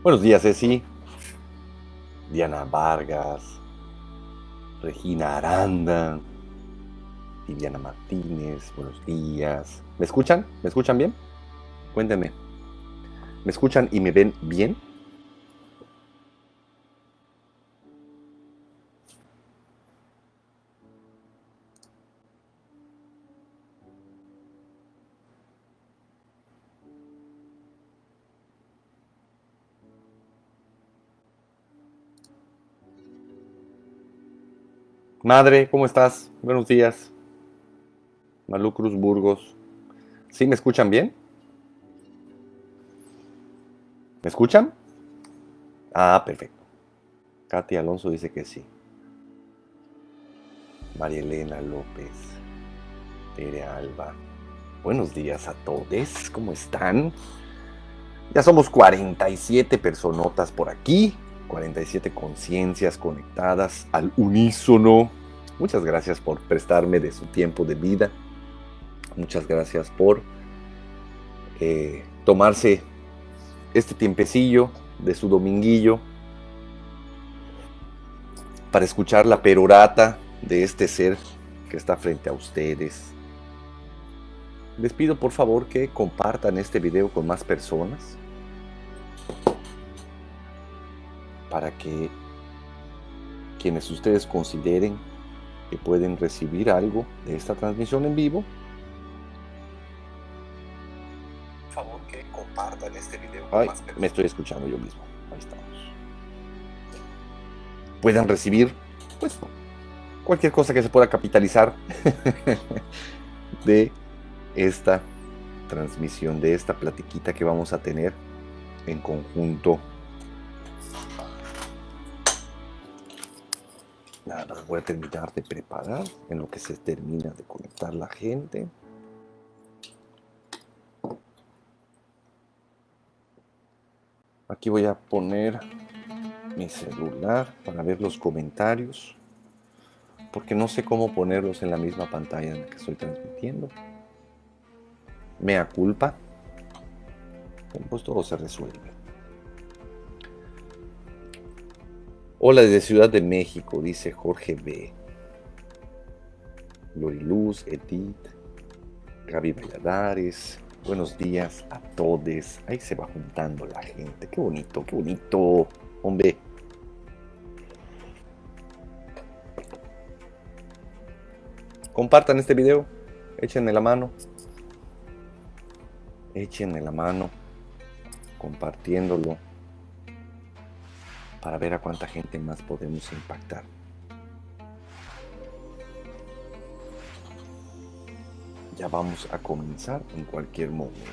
Buenos días, Ceci, Diana Vargas, Regina Aranda, Viviana Martínez, buenos días. ¿Me escuchan? ¿Me escuchan bien? Cuéntenme. ¿Me escuchan y me ven bien? Madre, ¿cómo estás? Buenos días. Malú Cruz Burgos. ¿Sí me escuchan bien? ¿Me escuchan? Ah, perfecto. Katy Alonso dice que sí. María Elena López. Tere Alba. Buenos días a todos. ¿Cómo están? Ya somos 47 personotas por aquí. 47 conciencias conectadas al unísono. Muchas gracias por prestarme de su tiempo de vida. Muchas gracias por tomarse este tiempecillo de su dominguillo para escuchar la perorata de este ser que está frente a ustedes. Les pido por favor que compartan este video con más personas para que quienes ustedes consideren que pueden recibir algo de esta transmisión en vivo, por favor que compartan este video con más personas. Me estoy escuchando yo mismo. Ahí estamos. Puedan recibir, pues, cualquier cosa que se pueda capitalizar de esta transmisión, de esta platiquita que vamos a tener en conjunto. Nada más voy a terminar de preparar en lo que se termina de conectar la gente. Aquí voy a poner mi celular para ver los comentarios, porque no sé cómo ponerlos en la misma pantalla en la que estoy transmitiendo. Mea culpa. Pues todo se resuelve. Hola desde Ciudad de México, dice Jorge B. Loriluz, Edith, Gaby Valladares. Buenos días a todos. Ahí se va juntando la gente. Qué bonito, hombre. Compartan este video. Échenme la mano. Échenme la mano compartiéndolo para ver a cuánta gente más podemos impactar. Ya vamos a comenzar en cualquier momento.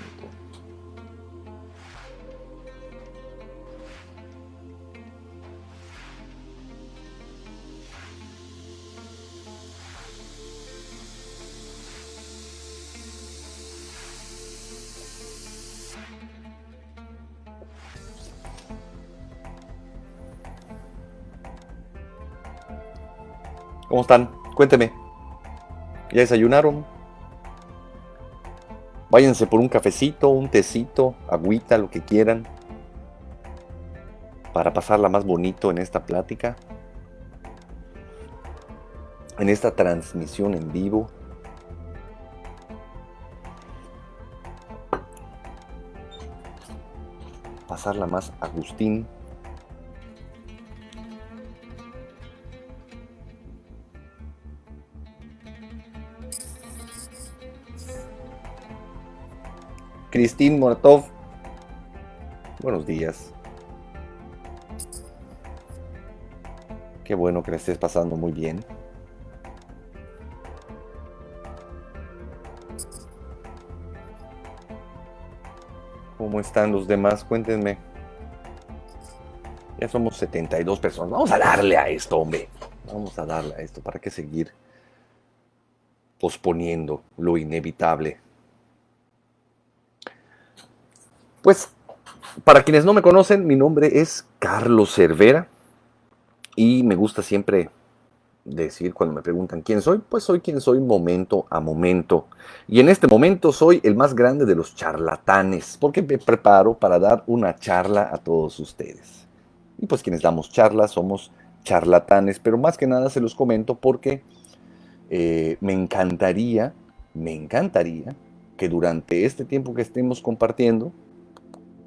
¿Cómo están? Cuénteme. ¿Ya desayunaron? Váyanse por un cafecito, un tecito, agüita, lo que quieran, para pasarla más bonito en esta plática, en esta transmisión en vivo. Pasarla más Agustín. Cristín Moratov, buenos días. Qué bueno que la estés pasando muy bien. ¿Cómo están los demás? Cuéntenme. Ya somos 72 personas. Vamos a darle a esto, hombre. Vamos a darle a esto. ¿Para qué seguir posponiendo lo inevitable? Pues, para quienes no me conocen, mi nombre es Carlos Cervera y me gusta siempre decir cuando me preguntan quién soy, pues soy quien soy momento a momento. Y en este momento soy el más grande de los charlatanes, porque me preparo para dar una charla a todos ustedes. Y pues quienes damos charlas somos charlatanes, pero más que nada se los comento porque me encantaría que durante este tiempo que estemos compartiendo,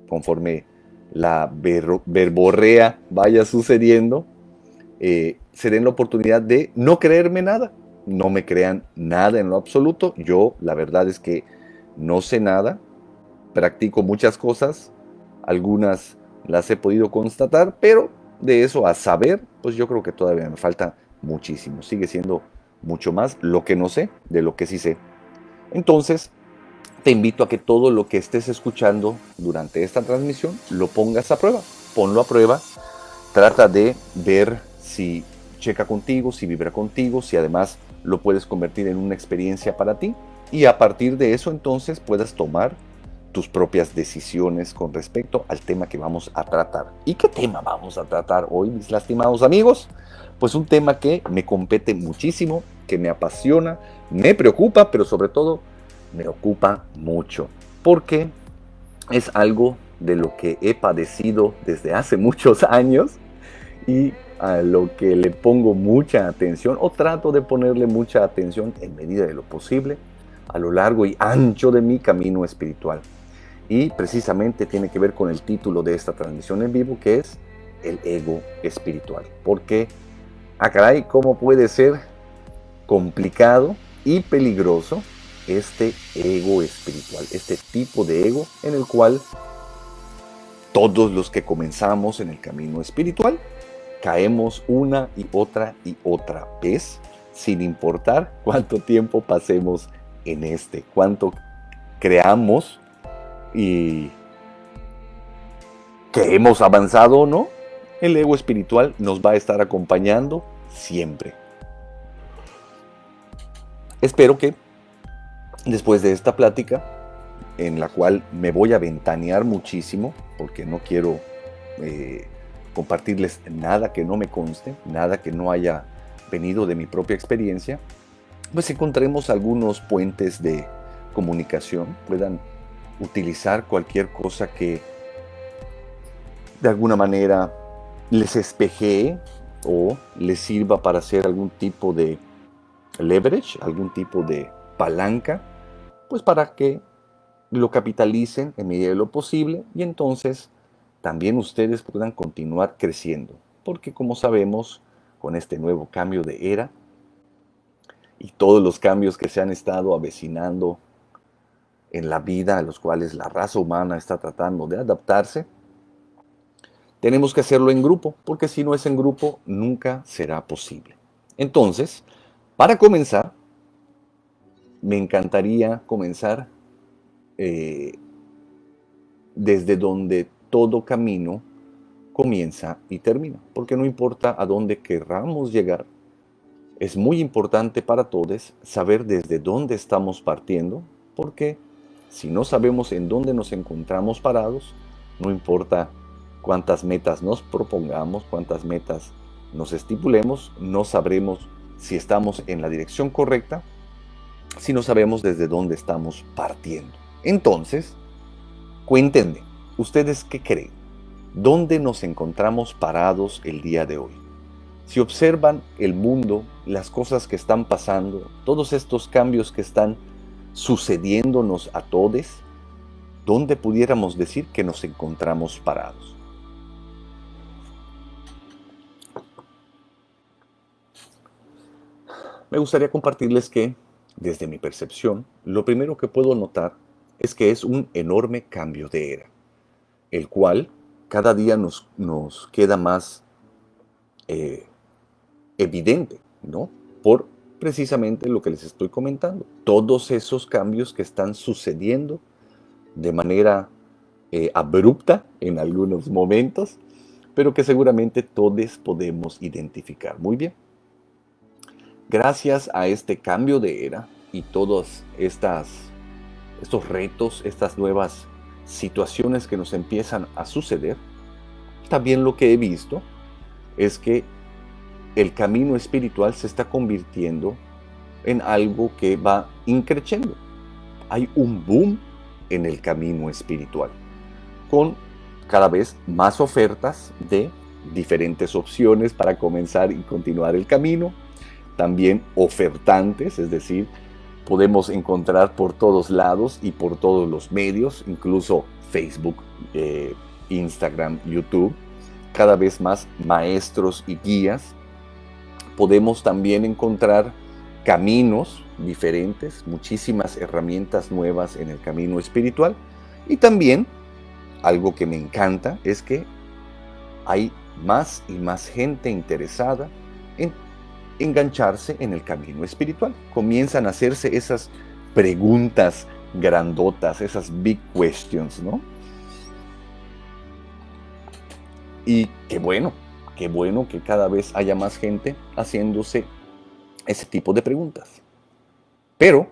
conforme la verborrea vaya sucediendo, se den la oportunidad de no creerme nada. No me crean nada en lo absoluto. Yo, la verdad es que no sé nada. Practico muchas cosas. Algunas las he podido constatar, pero de eso a saber, pues yo creo que todavía me falta muchísimo. Sigue siendo mucho más lo que no sé de lo que sí sé. Entonces, te invito a que todo lo que estés escuchando durante esta transmisión lo pongas a prueba. Ponlo a prueba. Trata de ver si checa contigo, si vibra contigo, si además lo puedes convertir en una experiencia para ti. Y a partir de eso entonces puedas tomar tus propias decisiones con respecto al tema que vamos a tratar. ¿Y qué tema vamos a tratar hoy, mis lastimados amigos? Pues un tema que me compete muchísimo, que me apasiona, me preocupa, pero sobre todo me ocupa mucho, porque es algo de lo que he padecido desde hace muchos años y a lo que le pongo mucha atención o trato de ponerle mucha atención en medida de lo posible a lo largo y ancho de mi camino espiritual. Y precisamente tiene que ver con el título de esta transmisión en vivo, que es el ego espiritual. Porque, caray, ¿cómo puede ser complicado y peligroso este ego espiritual? Este tipo de ego en el cual todos los que comenzamos en el camino espiritual caemos una y otra vez, sin importar cuánto tiempo pasemos en cuánto creamos y que hemos avanzado o no, el ego espiritual nos va a estar acompañando siempre. Espero que después de esta plática, en la cual me voy a ventanear muchísimo, porque no quiero compartirles nada que no me conste, nada que no haya venido de mi propia experiencia, pues encontremos algunos puentes de comunicación, puedan utilizar cualquier cosa que de alguna manera les espejee o les sirva para hacer algún tipo de leverage, algún tipo de palanca, pues para que lo capitalicen en medida de lo posible y entonces también ustedes puedan continuar creciendo. Porque como sabemos, con este nuevo cambio de era y todos los cambios que se han estado avecinando en la vida a los cuales la raza humana está tratando de adaptarse, tenemos que hacerlo en grupo, porque si no es en grupo, nunca será posible. Entonces, para comenzar, me encantaría comenzar desde donde todo camino comienza y termina, porque no importa a dónde querramos llegar, es muy importante para todos saber desde dónde estamos partiendo, porque si no sabemos en dónde nos encontramos parados, no importa cuántas metas nos propongamos, cuántas metas nos estipulemos, no sabremos si estamos en la dirección correcta, si no sabemos desde dónde estamos partiendo. Entonces, cuéntenme, ¿ustedes qué creen? ¿Dónde nos encontramos parados el día de hoy? Si observan el mundo, las cosas que están pasando, todos estos cambios que están sucediéndonos a todos, ¿dónde pudiéramos decir que nos encontramos parados? Me gustaría compartirles que, desde mi percepción, lo primero que puedo notar es que es un enorme cambio de era, el cual cada día nos queda más evidente, ¿no? Por precisamente lo que les estoy comentando. Todos esos cambios que están sucediendo de manera abrupta en algunos momentos, pero que seguramente todos podemos identificar. Muy bien. Gracias a este cambio de era y todos estos retos, estas nuevas situaciones que nos empiezan a suceder, también lo que he visto es que el camino espiritual se está convirtiendo en algo que va increciendo. Hay un boom en el camino espiritual, con cada vez más ofertas de diferentes opciones para comenzar y continuar el camino. También ofertantes, es decir, podemos encontrar por todos lados y por todos los medios, incluso Facebook, Instagram, YouTube, cada vez más maestros y guías. Podemos también encontrar caminos diferentes, muchísimas herramientas nuevas en el camino espiritual. Y también, algo que me encanta, es que hay más y más gente interesada en engancharse en el camino espiritual. Comienzan a hacerse esas preguntas grandotas, esas big questions, ¿no? Y qué bueno que cada vez haya más gente haciéndose ese tipo de preguntas. Pero,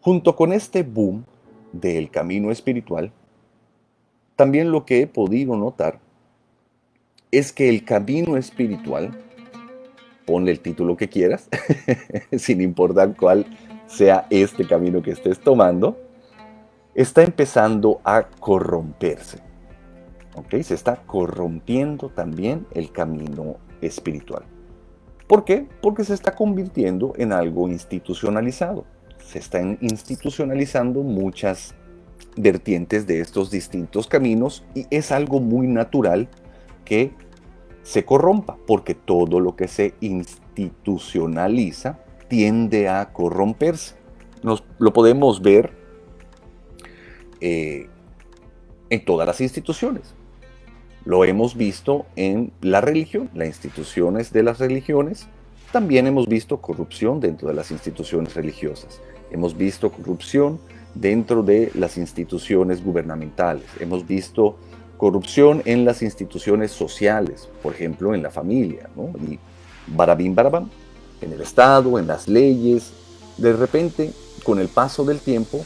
junto con este boom del camino espiritual, también lo que he podido notar es que el camino espiritual, ponle el título que quieras, sin importar cuál sea este camino que estés tomando, está empezando a corromperse. ¿Okay? Se está corrompiendo también el camino espiritual. ¿Por qué? Porque se está convirtiendo en algo institucionalizado. Se están institucionalizando muchas vertientes de estos distintos caminos y es algo muy natural que se corrompa, porque todo lo que se institucionaliza tiende a corromperse. Lo podemos ver en todas las instituciones. Lo hemos visto en la religión, las instituciones de las religiones. También hemos visto corrupción dentro de las instituciones religiosas. Hemos visto corrupción dentro de las instituciones gubernamentales. Hemos visto corrupción en las instituciones sociales, por ejemplo, en la familia, ¿no? Y barabín, barabam, en el Estado, en las leyes. De repente, con el paso del tiempo,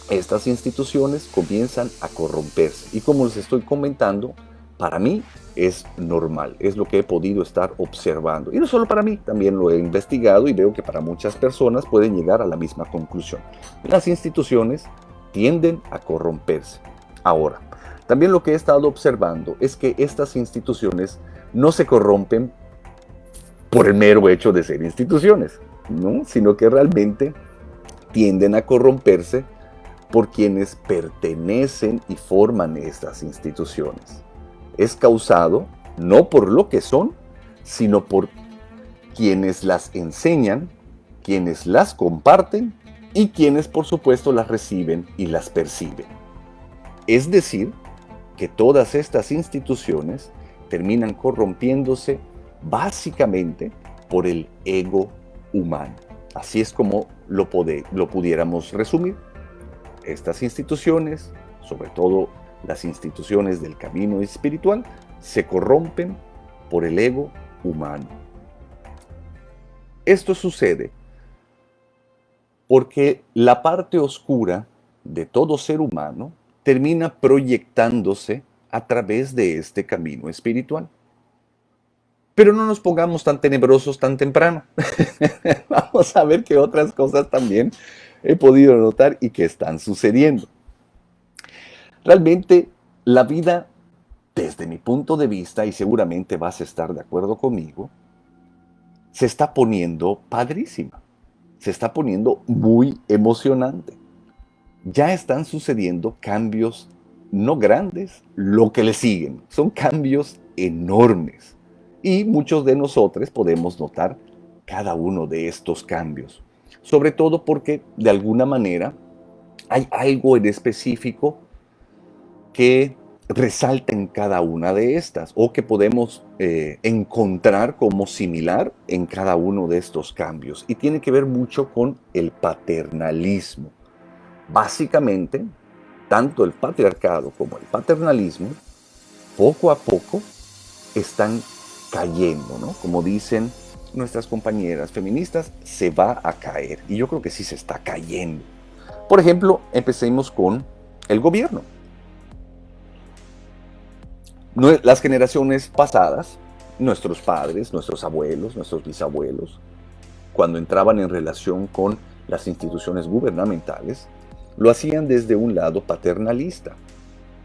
estas instituciones comienzan a corromperse. Y como les estoy comentando, para mí es normal, es lo que he podido estar observando. Y no solo para mí, también lo he investigado y veo que para muchas personas pueden llegar a la misma conclusión. Las instituciones tienden a corromperse. Ahora, también lo que he estado observando es que estas instituciones no se corrompen por el mero hecho de ser instituciones, ¿no? Sino que realmente tienden a corromperse por quienes pertenecen y forman estas instituciones. Es causado no por lo que son, sino por quienes las enseñan, quienes las comparten y quienes por supuesto las reciben y las perciben. Es decir, que todas estas instituciones terminan corrompiéndose básicamente por el ego humano. Así es como lo pudiéramos resumir. Estas instituciones, sobre todo las instituciones del camino espiritual, se corrompen por el ego humano. Esto sucede porque la parte oscura de todo ser humano termina proyectándose a través de este camino espiritual. Pero no nos pongamos tan tenebrosos tan temprano. Vamos a ver qué otras cosas también he podido notar y que están sucediendo. Realmente la vida, desde mi punto de vista, y seguramente vas a estar de acuerdo conmigo, se está poniendo padrísima. Se está poniendo muy emocionante. Ya están sucediendo cambios no grandes, lo que le siguen. Son cambios enormes. Y muchos de nosotros podemos notar cada uno de estos cambios. Sobre todo porque, de alguna manera, hay algo en específico que resalta en cada una de estas o que podemos encontrar como similar en cada uno de estos cambios. Y tiene que ver mucho con el paternalismo. Básicamente, tanto el patriarcado como el paternalismo, poco a poco, están cayendo, ¿no? Como dicen nuestras compañeras feministas, se va a caer. Y yo creo que sí se está cayendo. Por ejemplo, empecemos con el gobierno. Las generaciones pasadas nuestros padres, nuestros abuelos, nuestros bisabuelos, cuando entraban en relación con las instituciones gubernamentales, lo hacían desde un lado paternalista.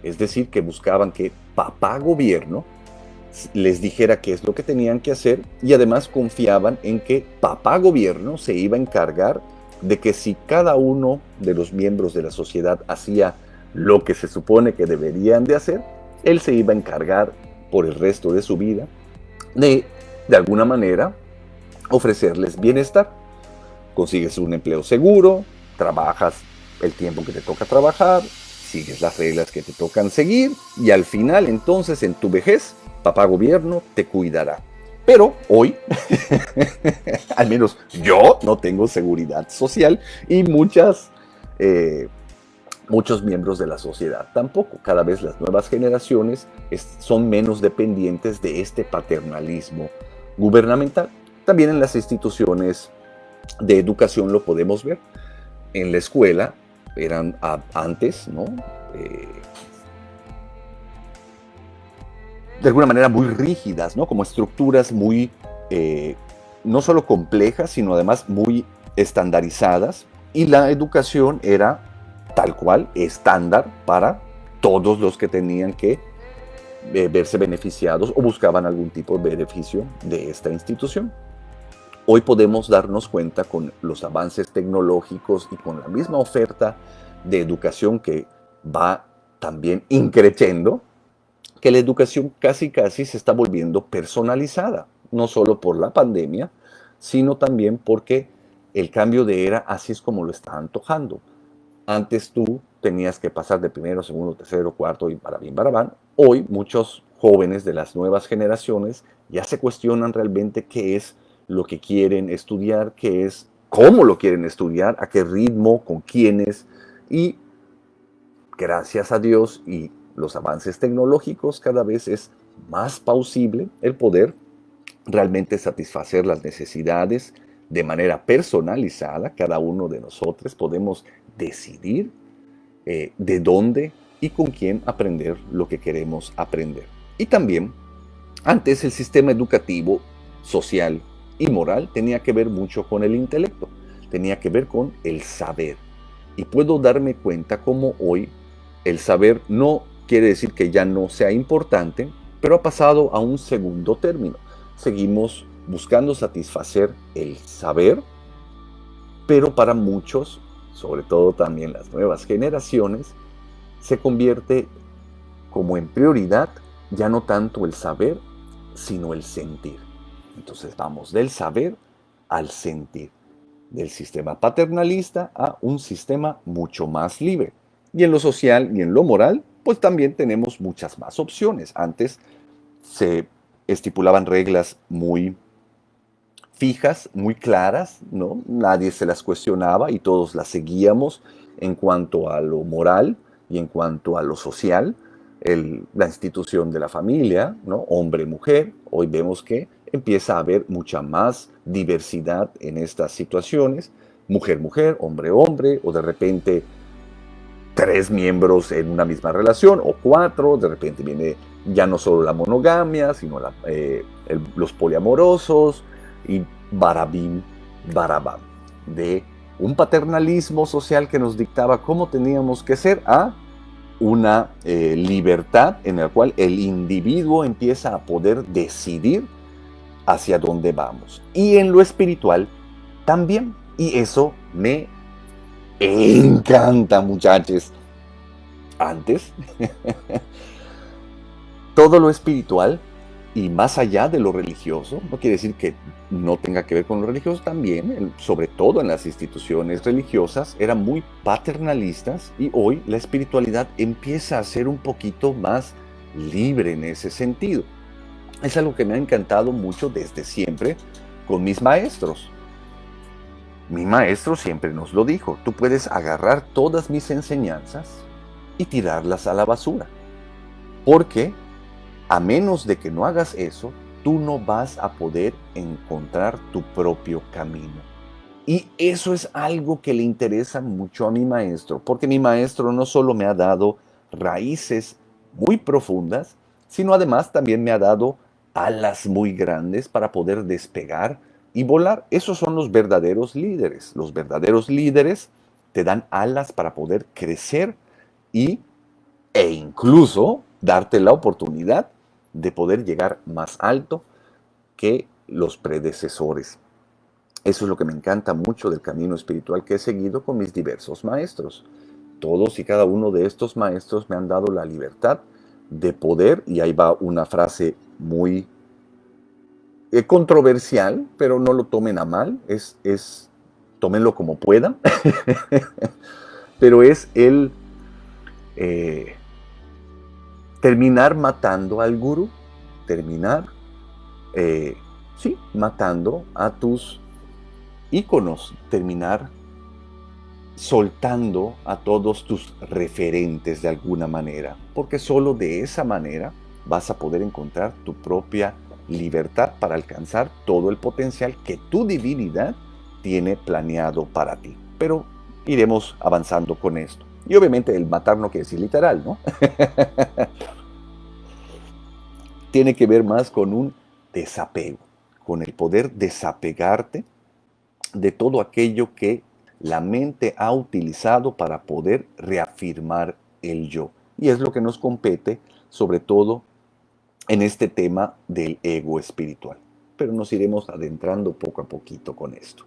Es decir, que buscaban que papá gobierno les dijera qué es lo que tenían que hacer y además confiaban en que papá gobierno se iba a encargar de que si cada uno de los miembros de la sociedad hacía lo que se supone que deberían de hacer, él se iba a encargar por el resto de su vida de alguna manera, ofrecerles bienestar. Consigues un empleo seguro, trabajas el tiempo que te toca trabajar, sigues las reglas que te tocan seguir y al final entonces en tu vejez, papá gobierno te cuidará. Pero hoy, al menos yo no tengo seguridad social y muchos miembros de la sociedad tampoco. Cada vez las nuevas generaciones son menos dependientes de este paternalismo gubernamental. También en las instituciones de educación lo podemos ver. En la escuela eran antes, ¿no? De alguna manera muy rígidas, ¿no? Como estructuras muy, no solo complejas, sino además muy estandarizadas. Y la educación era tal cual, estándar para todos los que tenían que verse beneficiados o buscaban algún tipo de beneficio de esta institución. Hoy podemos darnos cuenta con los avances tecnológicos y con la misma oferta de educación que va también increciendo, que la educación casi se está volviendo personalizada, no solo por la pandemia, sino también porque el cambio de era así es como lo está antojando. Antes tú tenías que pasar de primero, segundo, tercero, cuarto y barabán. Hoy muchos jóvenes de las nuevas generaciones ya se cuestionan realmente qué es lo que quieren estudiar, qué es, cómo lo quieren estudiar, a qué ritmo, con quiénes. Y gracias a Dios y los avances tecnológicos cada vez es más plausible el poder realmente satisfacer las necesidades de manera personalizada. Cada uno de nosotros podemos decidir de dónde y con quién aprender lo que queremos aprender. Y también, antes el sistema educativo, social y moral tenía que ver mucho con el intelecto, tenía que ver con el saber. Y puedo darme cuenta cómo hoy el saber no quiere decir que ya no sea importante, pero ha pasado a un segundo término. Seguimos buscando satisfacer el saber, pero para muchos, sobre todo también las nuevas generaciones, se convierte como en prioridad ya no tanto el saber, sino el sentir. Entonces vamos del saber al sentir, del sistema paternalista a un sistema mucho más libre. Y en lo social y en lo moral, pues también tenemos muchas más opciones. Antes se estipulaban reglas muy fijas, muy claras, ¿no? Nadie se las cuestionaba y todos las seguíamos en cuanto a lo moral y en cuanto a lo social. La institución de la familia, ¿no? Hombre-mujer, hoy vemos que empieza a haber mucha más diversidad en estas situaciones, mujer-mujer, hombre-hombre, o de repente 3 miembros en una misma relación, o 4, de repente viene ya no solo la monogamia, sino los poliamorosos, y barabín, barabán, de un paternalismo social que nos dictaba cómo teníamos que ser a una libertad en la cual el individuo empieza a poder decidir hacia dónde vamos. Y en lo espiritual también. Y eso me encanta, muchachos. Antes, todo lo espiritual y más allá de lo religioso, no quiere decir que no tenga que ver con lo religioso también, sobre todo en las instituciones religiosas, eran muy paternalistas y hoy la espiritualidad empieza a ser un poquito más libre en ese sentido. Es algo que me ha encantado mucho desde siempre con mis maestros. Mi maestro siempre nos lo dijo, tú puedes agarrar todas mis enseñanzas y tirarlas a la basura, porque a menos de que no hagas eso, tú no vas a poder encontrar tu propio camino. Y eso es algo que le interesa mucho a mi maestro, porque mi maestro no solo me ha dado raíces muy profundas, sino además también me ha dado alas muy grandes para poder despegar y volar. Esos son los verdaderos líderes. Los verdaderos líderes te dan alas para poder crecer y, e incluso darte la oportunidad de poder llegar más alto que los predecesores. Eso es lo que me encanta mucho del camino espiritual que he seguido con mis diversos maestros. Todos y cada uno de estos maestros me han dado la libertad de poder, y ahí va una frase muy controversial, pero no lo tomen a mal, tómenlo como puedan, pero es el eh, terminar matando al gurú, terminar, sí, matando a tus íconos, terminar soltando a todos tus referentes de alguna manera, porque solo de esa manera vas a poder encontrar tu propia libertad para alcanzar todo el potencial que tu divinidad tiene planeado para ti. Pero iremos avanzando con esto. Y obviamente el matar no quiere decir literal, ¿no? Tiene que ver más con un desapego, con el poder desapegarte de todo aquello que la mente ha utilizado para poder reafirmar el yo. Y es lo que nos compete, sobre todo en este tema del ego espiritual. Pero nos iremos adentrando poco a poquito con esto.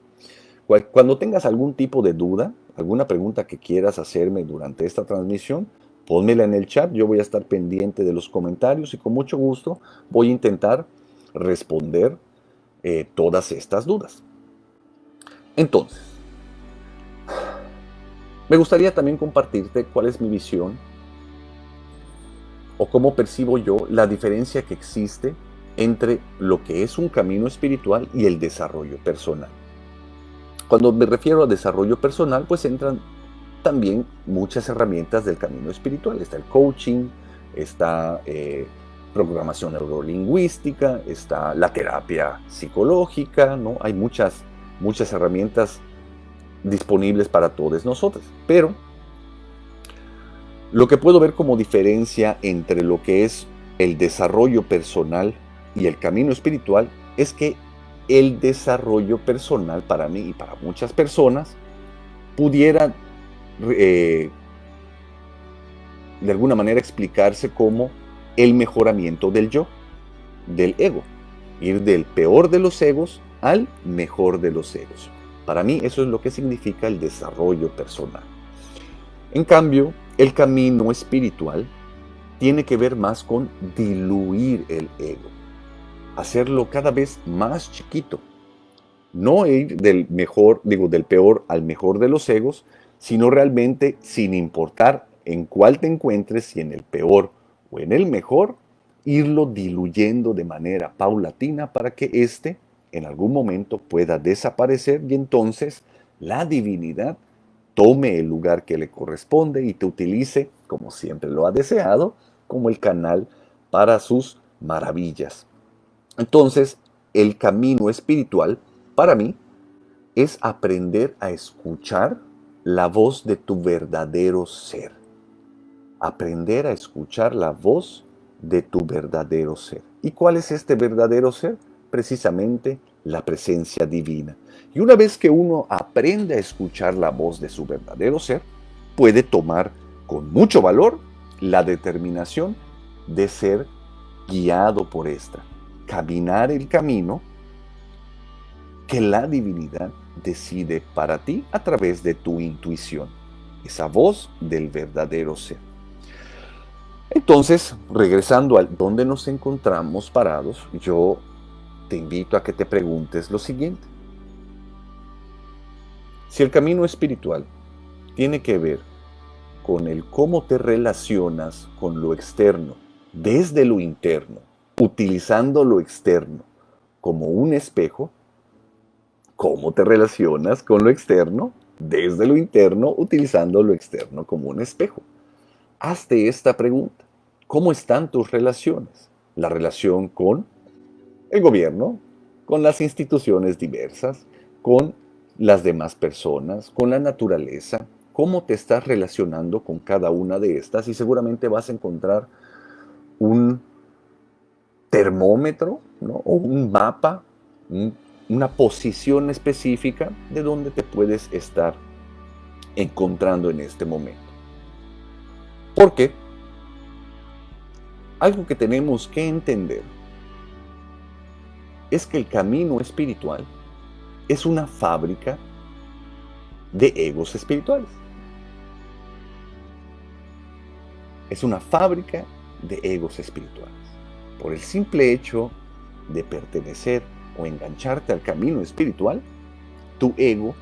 Cuando tengas algún tipo de duda, alguna pregunta que quieras hacerme durante esta transmisión, pónmela en el chat. Yo voy a estar pendiente de los comentarios y con mucho gusto voy a intentar responder todas estas dudas. Entonces, me gustaría también compartirte cuál es mi visión o cómo percibo yo la diferencia que existe entre lo que es un camino espiritual y el desarrollo personal. Cuando me refiero a desarrollo personal, pues entran también muchas herramientas del camino espiritual. Está el coaching, está programación neurolingüística, está la terapia psicológica, ¿no? Hay muchas herramientas disponibles para todos nosotros. Pero lo que puedo ver como diferencia entre lo que es el desarrollo personal y el camino espiritual es que el desarrollo personal para mí y para muchas personas pudiera de alguna manera explicarse como el mejoramiento del yo, del ego, ir del peor de los egos al mejor de los egos. Para mí eso es lo que significa el desarrollo personal. En cambio, el camino espiritual tiene que ver más con diluir el ego, hacerlo cada vez más chiquito. No ir del peor al mejor de los egos, sino realmente, sin importar en cuál te encuentres, si en el peor o en el mejor, irlo diluyendo de manera paulatina para que éste en algún momento pueda desaparecer y entonces la divinidad tome el lugar que le corresponde y te utilice, como siempre lo ha deseado, como el canal para sus maravillas. Entonces, el camino espiritual, para mí, es aprender a escuchar la voz de tu verdadero ser. Aprender a escuchar la voz de tu verdadero ser. ¿Y cuál es este verdadero ser? Precisamente la presencia divina. Y una vez que uno aprende a escuchar la voz de su verdadero ser, puede tomar con mucho valor la determinación de ser guiado por esta. Caminar el camino que la divinidad decide para ti a través de tu intuición, esa voz del verdadero ser. Entonces, regresando a donde nos encontramos parados, yo te invito a que te preguntes lo siguiente. Si el camino espiritual tiene que ver con el cómo te relacionas con lo externo, desde lo interno, utilizando lo externo como un espejo, ¿cómo te relacionas con lo externo desde lo interno, utilizando lo externo como un espejo? Hazte esta pregunta. ¿Cómo están tus relaciones? La relación con el gobierno, con las instituciones diversas, con las demás personas, con la naturaleza. ¿Cómo te estás relacionando con cada una de estas? Y seguramente vas a encontrar un termómetro, ¿no? O un mapa, un- una posición específica de donde te puedes estar encontrando en este momento. Porque algo que tenemos que entender es que el camino espiritual es una fábrica de egos espirituales. Es una fábrica de egos espirituales. Por el simple hecho de pertenecer o engancharte al camino espiritual, tu ego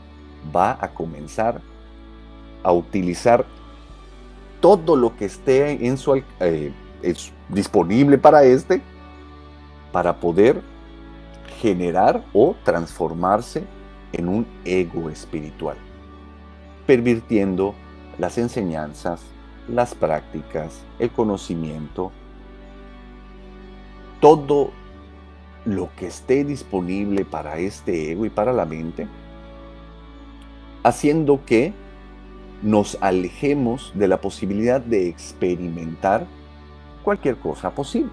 va a comenzar a utilizar todo lo que esté es disponible para poder generar o transformarse en un ego espiritual, pervirtiendo las enseñanzas, las prácticas, el conocimiento, todo lo que esté disponible para este ego y para la mente, haciendo que nos alejemos de la posibilidad de experimentar cualquier cosa posible.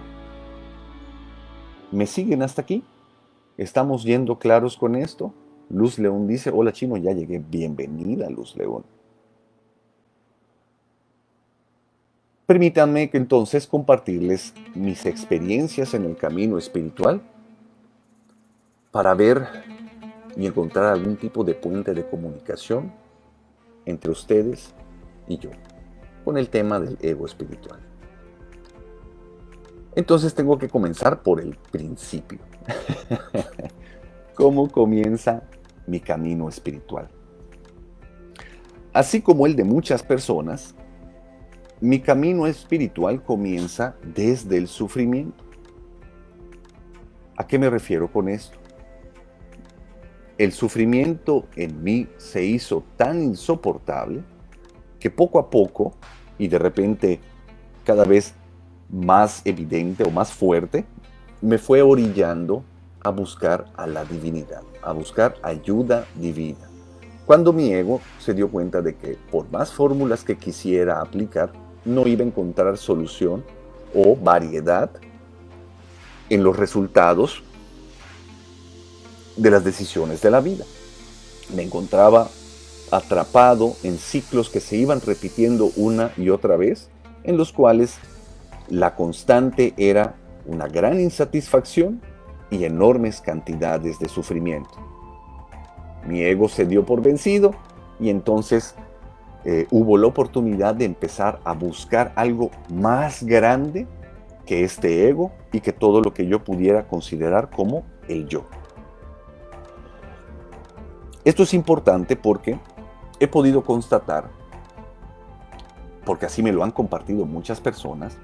¿Me siguen hasta aquí? ¿Estamos yendo claros con esto? Luz León dice, hola Chino, ya llegué. Bienvenida, Luz León. Permítanme que entonces compartirles mis experiencias en el camino espiritual para ver y encontrar algún tipo de puente de comunicación entre ustedes y yo con el tema del ego espiritual. Entonces tengo que comenzar por el principio. ¿Cómo comienza mi camino espiritual? Así como el de muchas personas, mi camino espiritual comienza desde el sufrimiento. ¿A qué me refiero con esto? El sufrimiento en mí se hizo tan insoportable que poco a poco, y de repente cada vez más evidente o más fuerte, me fue orillando a buscar a la divinidad, a buscar ayuda divina. Cuando mi ego se dio cuenta de que por más fórmulas que quisiera aplicar, no iba a encontrar solución o variedad en los resultados de las decisiones de la vida. Me encontraba atrapado en ciclos que se iban repitiendo una y otra vez, en los cuales la constante era una gran insatisfacción y enormes cantidades de sufrimiento. Mi ego se dio por vencido y entonces hubo la oportunidad de empezar a buscar algo más grande que este ego y que todo lo que yo pudiera considerar como el yo. Esto es importante porque he podido constatar, porque así me lo han compartido muchas personas,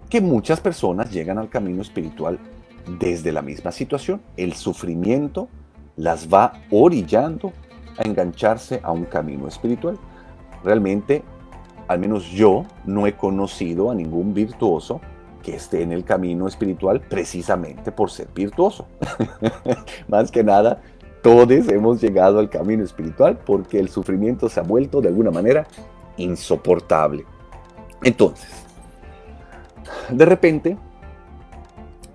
que muchas personas llegan al camino espiritual desde la misma situación. El sufrimiento las va orillando a engancharse a un camino espiritual. Realmente, al menos yo no he conocido a ningún virtuoso que esté en el camino espiritual precisamente por ser virtuoso. Más que nada, todos hemos llegado al camino espiritual porque el sufrimiento se ha vuelto de alguna manera insoportable. Entonces, de repente,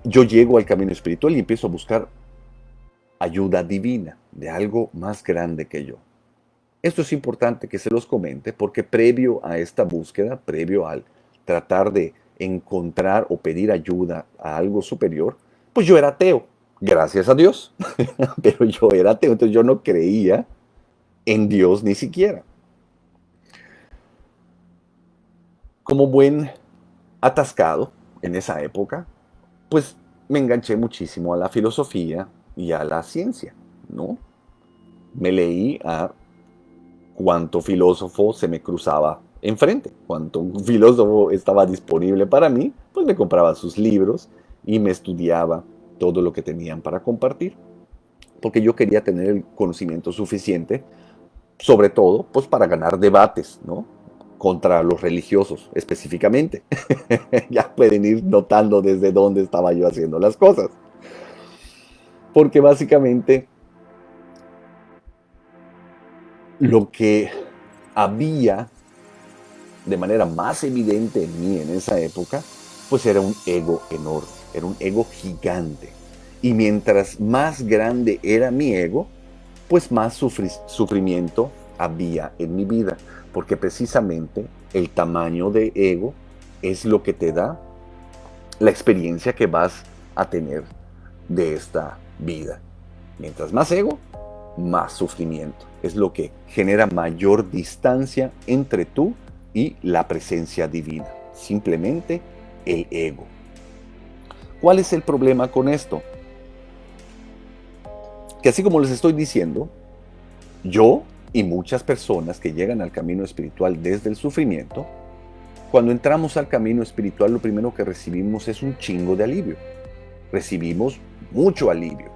yo llego al camino espiritual y empiezo a buscar ayuda divina de algo más grande que yo. Esto es importante que se los comente porque previo a esta búsqueda, previo al tratar de encontrar o pedir ayuda a algo superior, pues yo era ateo, gracias a Dios, pero yo era ateo, entonces yo no creía en Dios ni siquiera. Como buen atascado en esa época, pues me enganché muchísimo a la filosofía y a la ciencia, ¿no? Me leí a cuánto filósofo se me cruzaba enfrente, cuánto filósofo estaba disponible para mí, pues me compraba sus libros y me estudiaba todo lo que tenían para compartir, porque yo quería tener el conocimiento suficiente, sobre todo, pues para ganar debates, ¿no? Contra los religiosos específicamente. Ya pueden ir notando desde dónde estaba yo haciendo las cosas. Porque básicamente lo que había de manera más evidente en mí en esa época, pues era un ego enorme. Era un ego gigante. Y mientras más grande era mi ego, pues más sufrimiento había en mi vida. Porque precisamente el tamaño de ego es lo que te da la experiencia que vas a tener de esta vida. Mientras más ego, más sufrimiento. Es lo que genera mayor distancia entre tú y la presencia divina. Simplemente el ego. ¿Cuál es el problema con esto? Que así como les estoy diciendo, yo y muchas personas que llegan al camino espiritual desde el sufrimiento, cuando entramos al camino espiritual lo primero que recibimos es un chingo de alivio. Recibimos mucho alivio.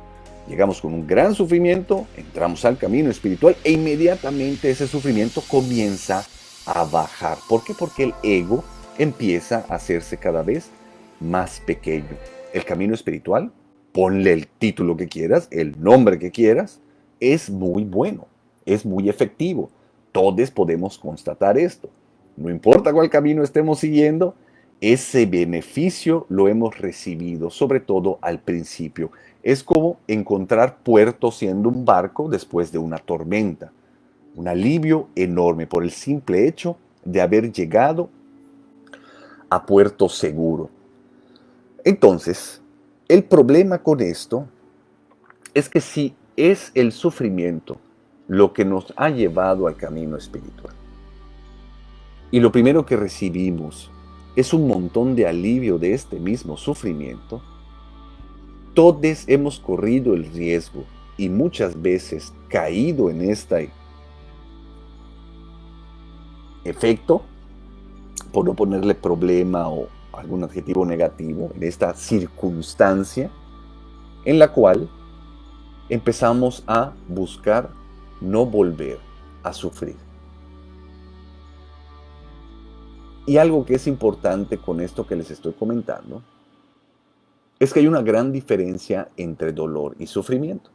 Llegamos con un gran sufrimiento, entramos al camino espiritual e inmediatamente ese sufrimiento comienza a bajar. ¿Por qué? Porque el ego empieza a hacerse cada vez más pequeño. El camino espiritual, ponle el título que quieras, el nombre que quieras, es muy bueno, es muy efectivo. Todos podemos constatar esto. No importa cuál camino estemos siguiendo, ese beneficio lo hemos recibido, sobre todo al principio. Es como encontrar puerto siendo un barco después de una tormenta. Un alivio enorme por el simple hecho de haber llegado a puerto seguro. Entonces, el problema con esto es que si es el sufrimiento lo que nos ha llevado al camino espiritual, y lo primero que recibimos es un montón de alivio de este mismo sufrimiento, todos hemos corrido el riesgo y muchas veces caído en este efecto, por no ponerle problema o algún adjetivo negativo, en esta circunstancia en la cual empezamos a buscar no volver a sufrir. Y algo que es importante con esto que les estoy comentando es que hay una gran diferencia entre dolor y sufrimiento.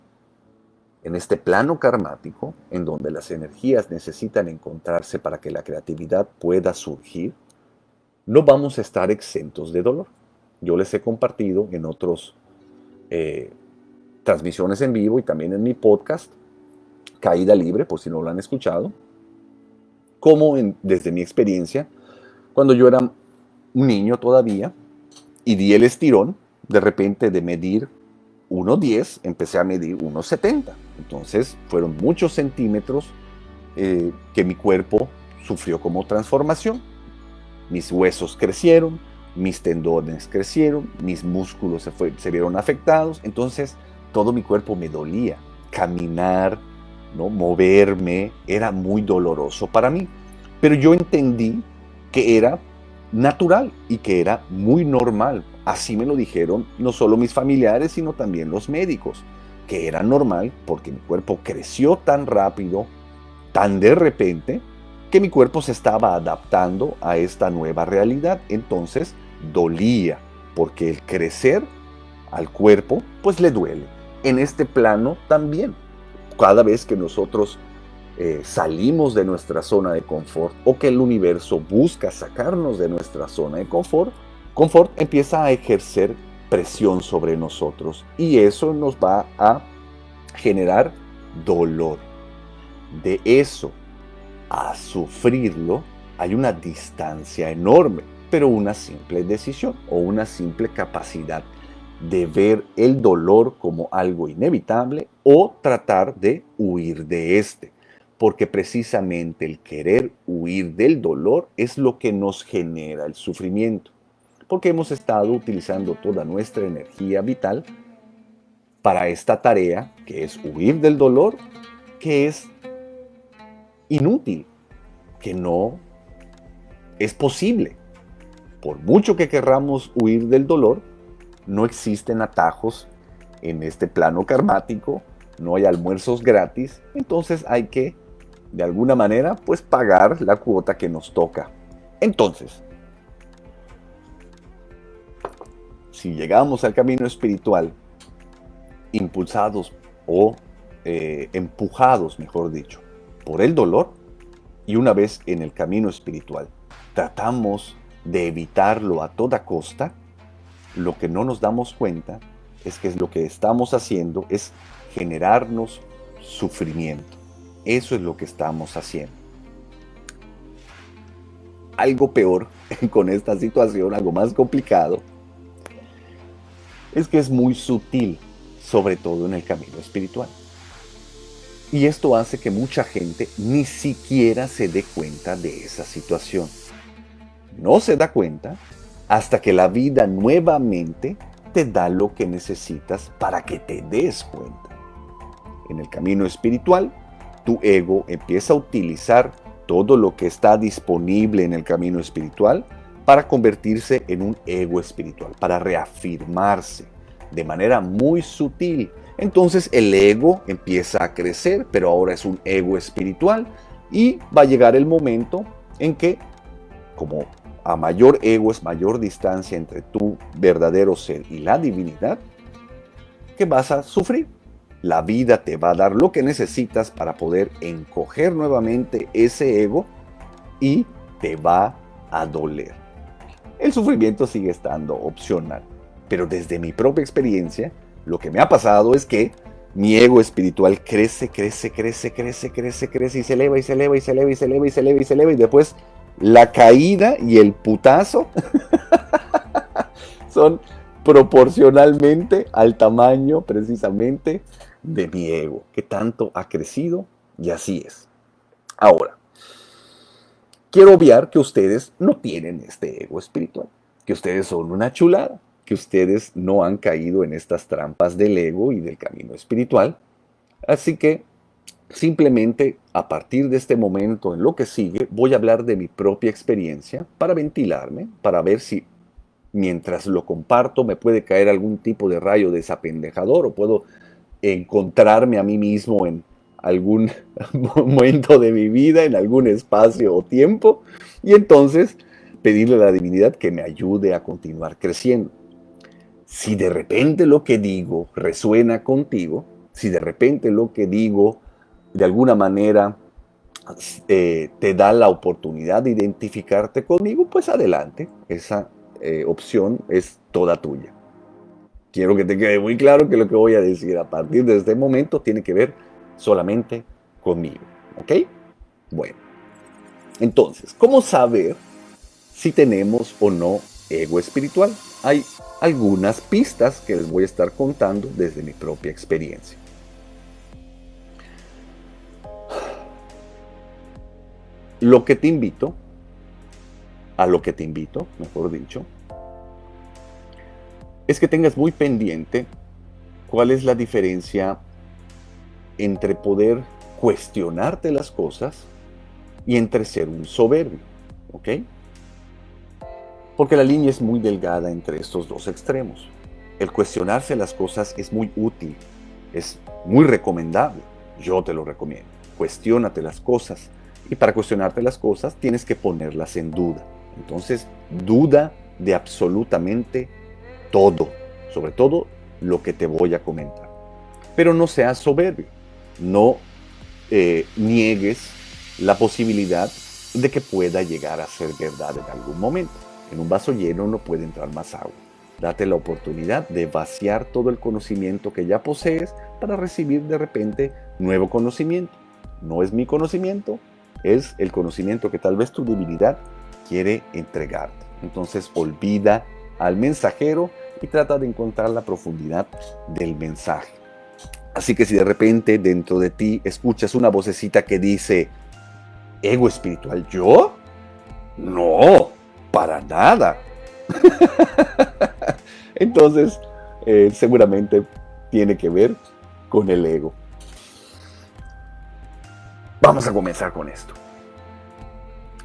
En este plano karmático, en donde las energías necesitan encontrarse para que la creatividad pueda surgir, no vamos a estar exentos de dolor. Yo les he compartido en otras transmisiones en vivo y también en mi podcast, Caída Libre, por si no lo han escuchado, cómo desde mi experiencia, cuando yo era un niño todavía y di el estirón, de repente de medir 1,10 empecé a medir 1,70. Entonces fueron muchos centímetros que mi cuerpo sufrió como transformación. Mis huesos crecieron, mis tendones crecieron, mis músculos se vieron afectados. Entonces todo mi cuerpo me dolía. Caminar, ¿no? Moverme era muy doloroso para mí. Pero yo entendí que era natural y que era muy normal. Así me lo dijeron no solo mis familiares, sino también los médicos, que era normal porque mi cuerpo creció tan rápido, tan de repente, que mi cuerpo se estaba adaptando a esta nueva realidad. Entonces dolía, porque el crecer al cuerpo pues le duele. En este plano también, cada vez que nosotros salimos de nuestra zona de confort o que el universo busca sacarnos de nuestra zona de confort empieza a ejercer presión sobre nosotros y eso nos va a generar dolor. De eso a sufrirlo hay una distancia enorme, pero una simple decisión o una simple capacidad de ver el dolor como algo inevitable o tratar de huir de este. Porque precisamente el querer huir del dolor es lo que nos genera el sufrimiento. Porque hemos estado utilizando toda nuestra energía vital para esta tarea, que es huir del dolor, que es inútil, que no es posible. Por mucho que querramos huir del dolor, no existen atajos en este plano karmático, no hay almuerzos gratis, entonces hay que de alguna manera, pues pagar la cuota que nos toca. Entonces, si llegamos al camino espiritual, impulsados o empujados, mejor dicho, por el dolor, y una vez en el camino espiritual, tratamos de evitarlo a toda costa, lo que no nos damos cuenta es que lo que estamos haciendo es generarnos sufrimiento. Eso es lo que estamos haciendo. Algo peor con esta situación, algo más complicado, es que es muy sutil, sobre todo en el camino espiritual. Y esto hace que mucha gente ni siquiera se dé cuenta de esa situación. No se da cuenta hasta que la vida nuevamente te da lo que necesitas para que te des cuenta. En el camino espiritual, tu ego empieza a utilizar todo lo que está disponible en el camino espiritual para convertirse en un ego espiritual, para reafirmarse de manera muy sutil. Entonces el ego empieza a crecer, pero ahora es un ego espiritual y va a llegar el momento en que, como a mayor ego es mayor distancia entre tu verdadero ser y la divinidad, que vas a sufrir. La vida te va a dar lo que necesitas para poder encoger nuevamente ese ego y te va a doler. El sufrimiento sigue estando opcional, pero desde mi propia experiencia, lo que me ha pasado es que mi ego espiritual crece y se eleva y se eleva y se eleva y se eleva y se eleva y se eleva y después la caída y el putazo son proporcionalmente al tamaño precisamente de mi ego, que tanto ha crecido, y así es. Ahora, quiero obviar que ustedes no tienen este ego espiritual, que ustedes son una chulada, que ustedes no han caído en estas trampas del ego y del camino espiritual. Así que simplemente a partir de este momento en lo que sigue voy a hablar de mi propia experiencia para ventilarme, para ver si mientras lo comparto me puede caer algún tipo de rayo desapendejador o puedo encontrarme a mí mismo en algún momento de mi vida, en algún espacio o tiempo, y entonces pedirle a la divinidad que me ayude a continuar creciendo. Si de repente lo que digo resuena contigo, si de repente lo que digo de alguna manera te da la oportunidad de identificarte conmigo, pues adelante, esa opción es toda tuya. Quiero que te quede muy claro que lo que voy a decir a partir de este momento tiene que ver solamente conmigo, ¿ok? Bueno, entonces, ¿cómo saber si tenemos o no ego espiritual? Hay algunas pistas que les voy a estar contando desde mi propia experiencia. A lo que te invito, mejor dicho, es que tengas muy pendiente cuál es la diferencia entre poder cuestionarte las cosas y entre ser un soberbio, ¿ok? Porque la línea es muy delgada entre estos dos extremos. El cuestionarse las cosas es muy útil, es muy recomendable. Yo te lo recomiendo. Cuestiónate las cosas. Y para cuestionarte las cosas tienes que ponerlas en duda. Entonces, duda de absolutamente todo, sobre todo lo que te voy a comentar. Pero no seas soberbio, no niegues la posibilidad de que pueda llegar a ser verdad en algún momento. En un vaso lleno no puede entrar más agua. Date la oportunidad de vaciar todo el conocimiento que ya posees para recibir de repente nuevo conocimiento. No es mi conocimiento, es el conocimiento que tal vez tu divinidad quiere entregarte. Entonces olvida al mensajero y trata de encontrar la profundidad del mensaje. Así que si de repente dentro de ti escuchas una vocecita que dice, ¿ego espiritual yo? No, para nada. Entonces, seguramente tiene que ver con el ego. Vamos a comenzar con esto.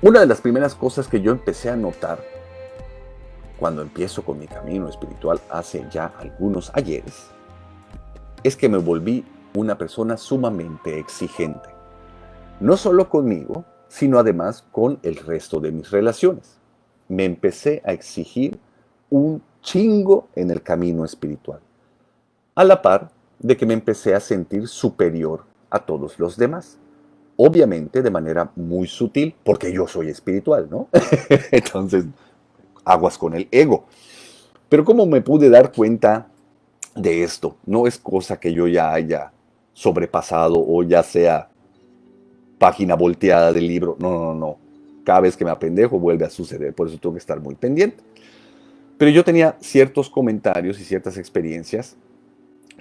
Una de las primeras cosas que yo empecé a notar cuando empiezo con mi camino espiritual hace ya algunos ayeres es que me volví una persona sumamente exigente. No solo conmigo, sino además con el resto de mis relaciones. Me empecé a exigir un chingo en el camino espiritual, a la par de que me empecé a sentir superior a todos los demás. Obviamente de manera muy sutil, porque yo soy espiritual, ¿no? Entonces, aguas con el ego. Pero ¿cómo me pude dar cuenta de esto? No es cosa que yo ya haya sobrepasado o ya sea página volteada del libro. No, no, no. Cada vez que me apendejo vuelve a suceder. Por eso tengo que estar muy pendiente. Pero yo tenía ciertos comentarios y ciertas experiencias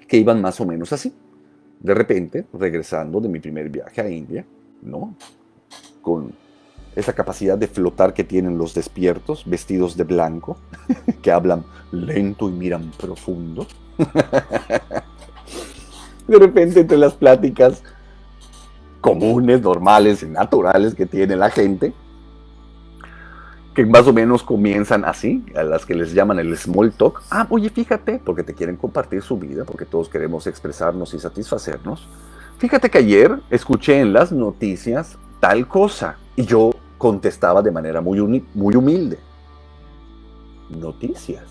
que iban más o menos así. De repente, regresando de mi primer viaje a India, ¿no? Con esa capacidad de flotar que tienen los despiertos, vestidos de blanco, que hablan lento y miran profundo. De repente, entre las pláticas comunes, normales y naturales que tiene la gente, que más o menos comienzan así, a las que les llaman el small talk. Ah, oye, fíjate, porque te quieren compartir su vida, porque todos queremos expresarnos y satisfacernos. Fíjate que ayer escuché en las noticias tal cosa, y yo contestaba de manera muy humilde. ¿Noticias?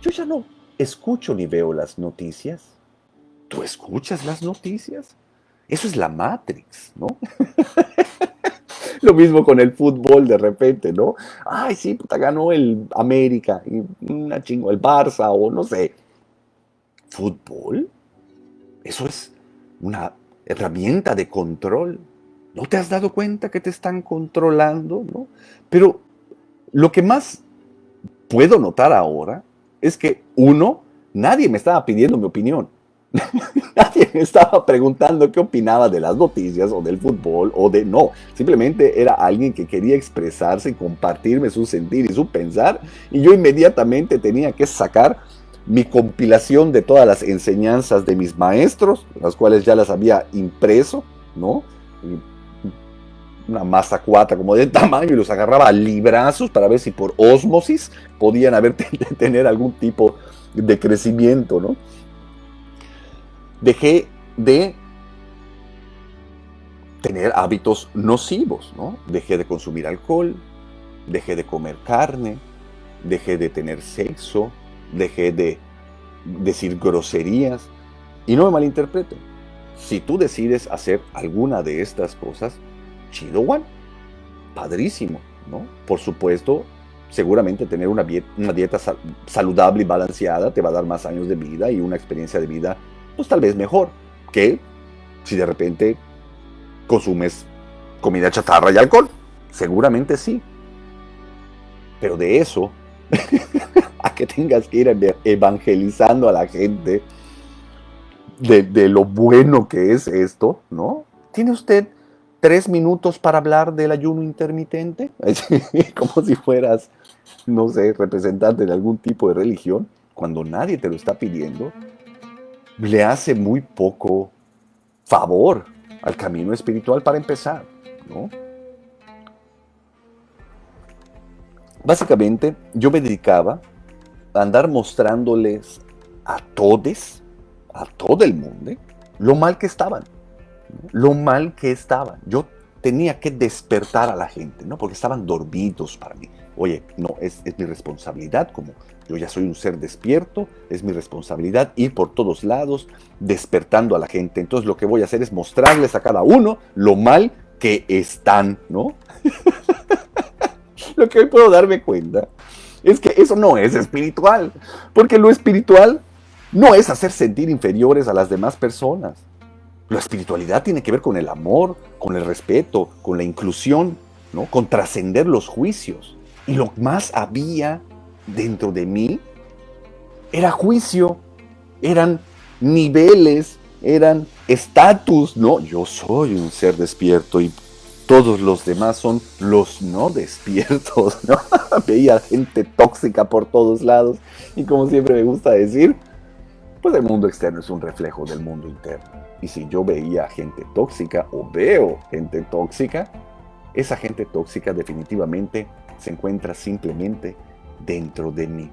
Yo ya no escucho ni veo las noticias. ¿Tú escuchas las noticias? Eso es la Matrix, ¿no? Lo mismo con el fútbol de repente, ¿no? Ay, sí, puta, ganó el América, y una chingo, el Barça, o no sé. ¿Fútbol? Eso es una herramienta de control. ¿No te has dado cuenta que te están controlando, no? Pero lo que más puedo notar ahora es que, uno, nadie me estaba pidiendo mi opinión. Nadie me estaba preguntando qué opinaba de las noticias o del fútbol o de no. Simplemente era alguien que quería expresarse y compartirme su sentir y su pensar. Y yo inmediatamente tenía que sacar mi compilación de todas las enseñanzas de mis maestros, las cuales ya las había impreso, ¿no? Una masa cuata como de tamaño y los agarraba a librazos para ver si por ósmosis podían tener algún tipo de crecimiento, ¿no? Dejé de tener hábitos nocivos, ¿no? Dejé de consumir alcohol, dejé de comer carne, dejé de tener sexo, dejé de decir groserías. Y no me malinterpreten, si tú decides hacer alguna de estas cosas, chido, Juan, padrísimo, ¿no? Por supuesto, seguramente tener una dieta saludable y balanceada te va a dar más años de vida y una experiencia de vida pues tal vez mejor que si de repente consumes comida chatarra y alcohol. Seguramente sí. Pero de eso, a que tengas que ir evangelizando a la gente de lo bueno que es esto, ¿no? ¿Tiene usted 3 minutos para hablar del ayuno intermitente? Como si fueras, no sé, representante de algún tipo de religión, cuando nadie te lo está pidiendo. Le hace muy poco favor al camino espiritual para empezar, ¿no? Básicamente, yo me dedicaba a andar mostrándoles a todos, a todo el mundo, lo mal que estaban, ¿no? Lo mal que estaban. Yo tenía que despertar a la gente, ¿no? Porque estaban dormidos para mí. Oye, no, es mi responsabilidad, como yo ya soy un ser despierto, es mi responsabilidad ir por todos lados despertando a la gente. Entonces lo que voy a hacer es mostrarles a cada uno lo mal que están, ¿no? Lo que hoy puedo darme cuenta es que eso no es espiritual, porque lo espiritual no es hacer sentir inferiores a las demás personas. La espiritualidad tiene que ver con el amor, con el respeto, con la inclusión, ¿no? Con trascender los juicios. Y lo más había dentro de mí era juicio, eran niveles, eran estatus, ¿no? Yo soy un ser despierto y todos los demás son los no despiertos, ¿no? Veía gente tóxica por todos lados y como siempre me gusta decir, pues el mundo externo es un reflejo del mundo interno. Y si yo veía gente tóxica o veo gente tóxica, esa gente tóxica definitivamente se encuentra simplemente dentro de mí.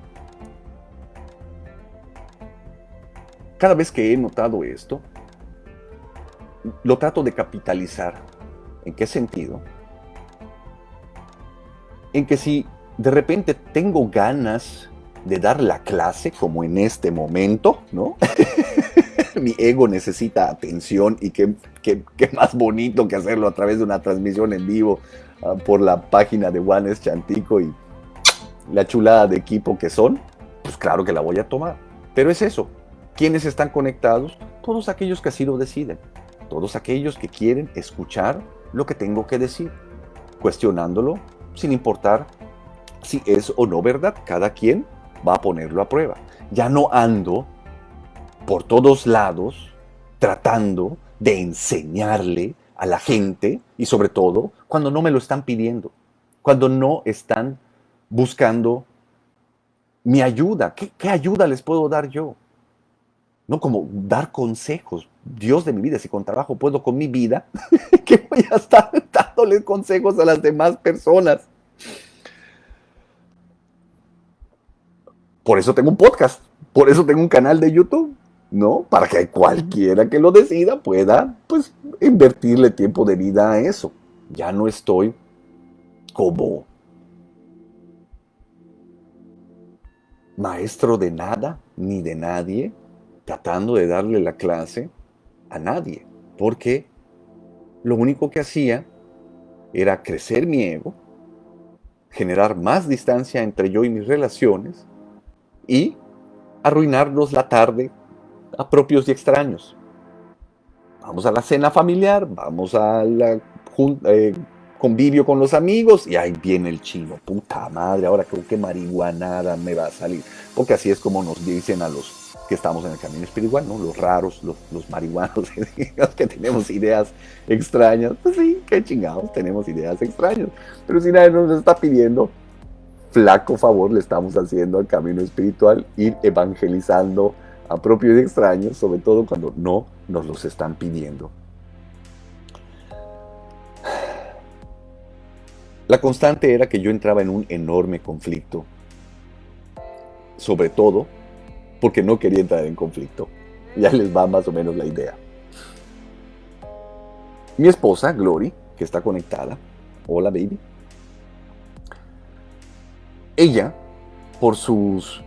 Cada vez que he notado esto, lo trato de capitalizar. ¿En qué sentido? En que si de repente tengo ganas de dar la clase, como en este momento, ¿no? Mi ego necesita atención y qué más bonito que hacerlo a través de una transmisión en vivo por la página de Juanes Chantico y la chulada de equipo que son. pues claro que la voy a tomar. Pero es eso. ¿Quiénes están conectados? Todos aquellos que así lo deciden. Todos aquellos que quieren escuchar lo que tengo que decir, cuestionándolo sin importar si es o no verdad. Cada quien va a ponerlo a prueba. Ya no ando por todos lados tratando de enseñarle a la gente, y sobre todo cuando no me lo están pidiendo, cuando no están buscando mi ayuda. ¿Qué ayuda les puedo dar yo? No como dar consejos. Dios de mi vida, si con trabajo puedo con mi vida, que voy a estar dándole consejos a las demás personas. Por eso tengo un podcast, por eso tengo un canal de YouTube, ¿no? Para que cualquiera que lo decida pueda, pues, invertirle tiempo de vida a eso. Ya no estoy como maestro de nada ni de nadie, tratando de darle la clase a nadie, porque lo único que hacía era crecer mi ego, generar más distancia entre yo y mis relaciones y arruinarnos la tarde a propios y extraños. Vamos a la cena familiar, vamos a la convivio con los amigos y ahí viene el chino. Puta madre, ahora creo que marihuanada me va a salir. Porque así es como nos dicen a los que estamos en el camino espiritual, ¿no? Los raros, los marihuanos, que tenemos ideas extrañas. Pues sí, qué chingados, tenemos ideas extrañas. Pero si nadie nos está pidiendo, flaco favor le estamos haciendo al camino espiritual, ir evangelizando a propios y extraños, sobre todo cuando no nos los están pidiendo. La constante era que yo entraba en un enorme conflicto, sobre todo porque no quería entrar en conflicto. Ya les va más o menos la idea. Mi esposa, Glory, que está conectada, hola baby, ella, por sus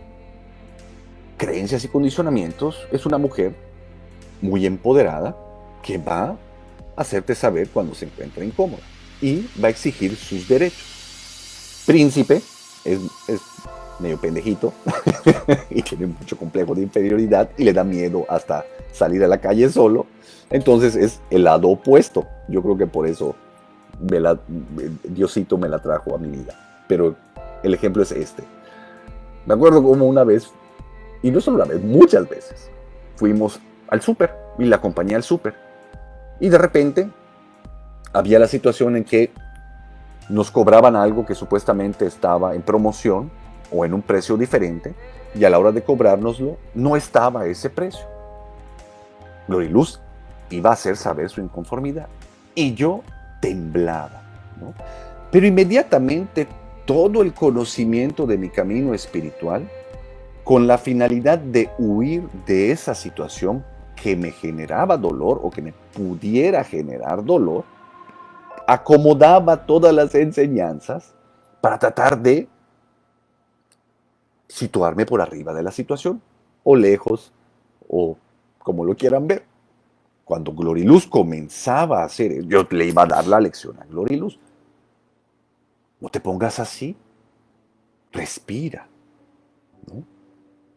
creencias y condicionamientos, es una mujer muy empoderada que va a hacerte saber cuando se encuentra incómoda y va a exigir sus derechos. Príncipe es medio pendejito y tiene mucho complejo de inferioridad y le da miedo hasta salir a la calle solo. Entonces es el lado opuesto. Yo creo que por eso Diosito me la trajo a mi vida. Pero el ejemplo es este. Me acuerdo como una vez, y no solo una vez, muchas veces, fuimos al súper y la acompañé al súper. Y de repente había la situación en que nos cobraban algo que supuestamente estaba en promoción o en un precio diferente, y a la hora de cobrárnoslo no estaba ese precio. Gloriluz iba a hacer saber su inconformidad y yo temblaba, ¿no? Pero inmediatamente todo el conocimiento de mi camino espiritual, con la finalidad de huir de esa situación que me generaba dolor o que me pudiera generar dolor, acomodaba todas las enseñanzas para tratar de situarme por arriba de la situación, o lejos, o como lo quieran ver. Cuando Gloriluz comenzaba a hacer, yo le iba a dar la lección a Gloriluz. No te pongas así, respira, ¿no?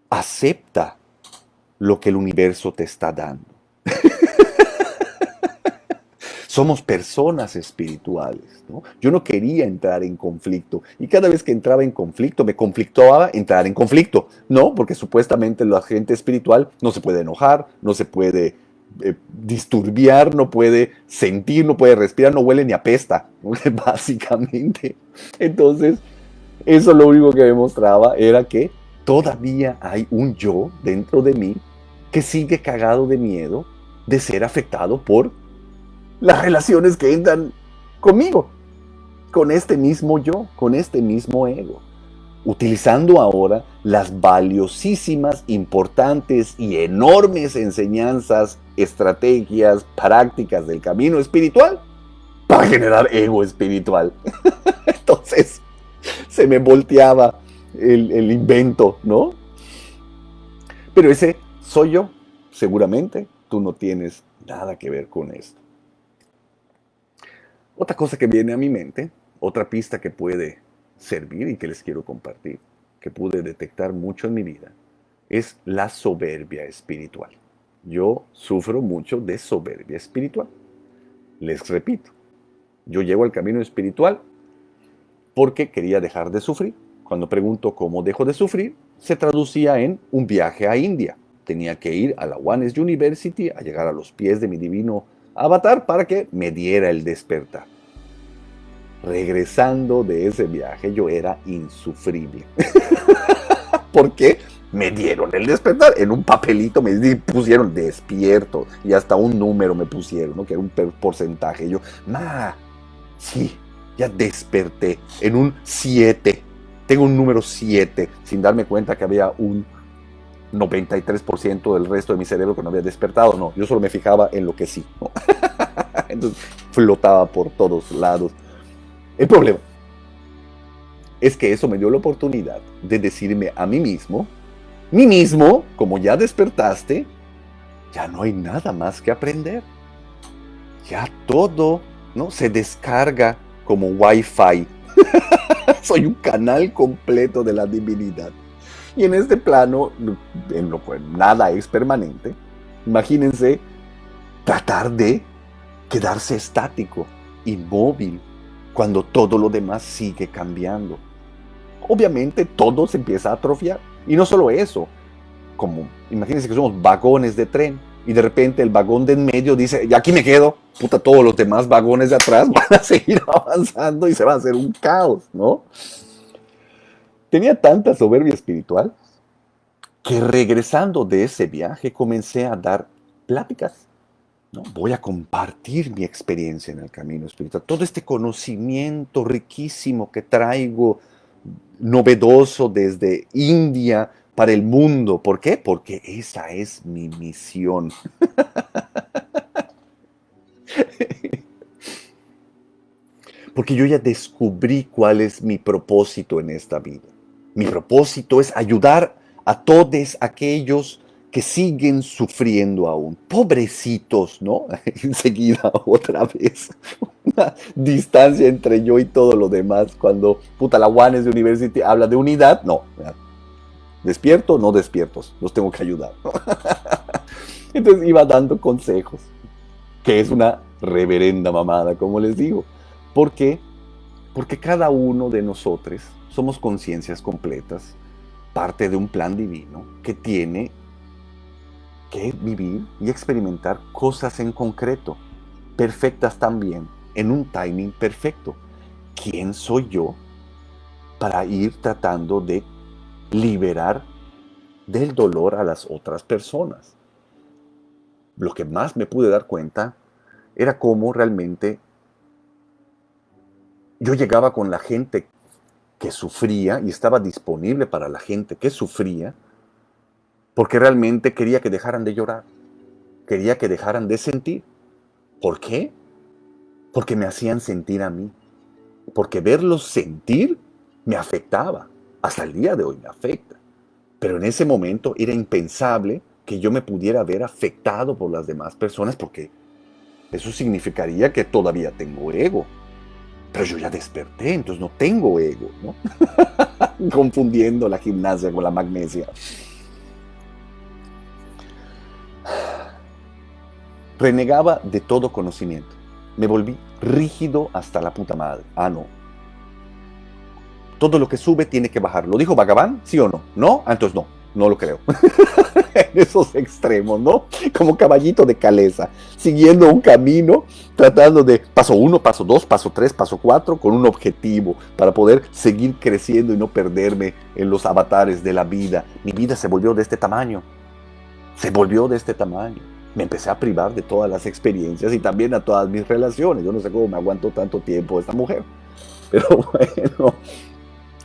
Acepta lo que el universo te está dando. Somos personas espirituales, ¿no? Yo no quería entrar en conflicto y cada vez que entraba en conflicto me conflictaba entrar en conflicto, ¿no? Porque supuestamente la gente espiritual no se puede enojar, no se puede disturbiar, no puede sentir, no puede respirar, no huele ni apesta, ¿no? Básicamente. Entonces, eso lo único que demostraba era que todavía hay un yo dentro de mí que sigue cagado de miedo de ser afectado por las relaciones que entran conmigo, con este mismo yo, con este mismo ego, utilizando ahora las valiosísimas, importantes y enormes enseñanzas, estrategias, prácticas del camino espiritual para generar ego espiritual. Entonces se me volteaba el invento, ¿no? Pero ese soy yo, seguramente tú no tienes nada que ver con esto. Otra cosa que viene a mi mente, otra pista que puede servir y que les quiero compartir. que pude detectar mucho en mi vida es la soberbia espiritual. Yo sufro mucho de soberbia espiritual. Les repito, yo llego al camino espiritual porque quería dejar de sufrir. Cuando pregunto cómo dejo de sufrir, se traducía en un viaje a India. Tenía que ir a la Ones University a llegar a los pies de mi divino avatar para que me diera el despertar. Regresando de ese viaje yo era insufrible. ¿Por qué? Me dieron el despertar. En un papelito me pusieron despierto y hasta un número me pusieron, ¿no? Que era un porcentaje. Y yo, sí, ya desperté en un 7. Tengo un número 7, sin darme cuenta que había un 93% del resto de mi cerebro que no había despertado. No, yo solo me fijaba en lo que sí, ¿no? Entonces flotaba por todos lados. El problema es que eso me dio la oportunidad de decirme a mí mismo, como ya despertaste, ya no hay nada más que aprender. Ya todo, ¿no?, se descarga como Wi-Fi. Soy un canal completo de la divinidad. Y en este plano, en lo cual nada es permanente, imagínense tratar de quedarse estático, inmóvil, cuando todo lo demás sigue cambiando. Obviamente todo se empieza a atrofiar. Y no solo eso, como imagínense que somos vagones de tren y de repente el vagón de en medio dice, ya aquí me quedo, puta, todos los demás vagones de atrás van a seguir avanzando y se va a hacer un caos, ¿no? Tenía tanta soberbia espiritual que regresando de ese viaje comencé a dar pláticas, ¿no? Voy a compartir mi experiencia en el camino espiritual, todo este conocimiento riquísimo que traigo, novedoso desde India para el mundo. ¿Por qué? Porque esa es mi misión. Porque yo ya descubrí cuál es mi propósito en esta vida. Mi propósito es ayudar a todos aquellos que siguen sufriendo aún. Pobrecitos, ¿no? Enseguida, otra vez, una distancia entre yo y todo lo demás. Cuando, puta, la Ones University habla de unidad, no. ¿Despierto? No despiertos. Los tengo que ayudar, ¿no? Entonces iba dando consejos, que es una reverenda mamada, como les digo. ¿Por qué? Porque cada uno de nosotros somos conciencias completas, parte de un plan divino que tiene que vivir y experimentar cosas en concreto, perfectas también, en un timing perfecto. ¿Quién soy yo para ir tratando de liberar del dolor a las otras personas? Lo que más me pude dar cuenta era cómo realmente yo llegaba con la gente que sufría y estaba disponible para la gente que sufría, porque realmente quería que dejaran de llorar, quería que dejaran de sentir. ¿Por qué? Porque me hacían sentir a mí, porque verlos sentir me afectaba, hasta el día de hoy me afecta, pero en ese momento era impensable que yo me pudiera ver afectado por las demás personas, porque eso significaría que todavía tengo ego. Pero yo ya desperté, entonces no tengo ego, ¿no? Confundiendo la gimnasia con la magnesia. Renegaba de todo conocimiento. Me volví rígido hasta la puta madre. No. Todo lo que sube tiene que bajar. ¿Lo dijo Bhagavan? ¿Sí o no? ¿No? Entonces no. No lo creo. En esos extremos, ¿no? Como caballito de caleza, siguiendo un camino, tratando de paso 1, paso 2, paso 3, paso 4, con un objetivo para poder seguir creciendo y no perderme en los avatares de la vida. Mi vida se volvió de este tamaño. Se volvió de este tamaño. Me empecé a privar de todas las experiencias y también a todas mis relaciones. Yo no sé cómo me aguantó tanto tiempo esta mujer. Pero bueno,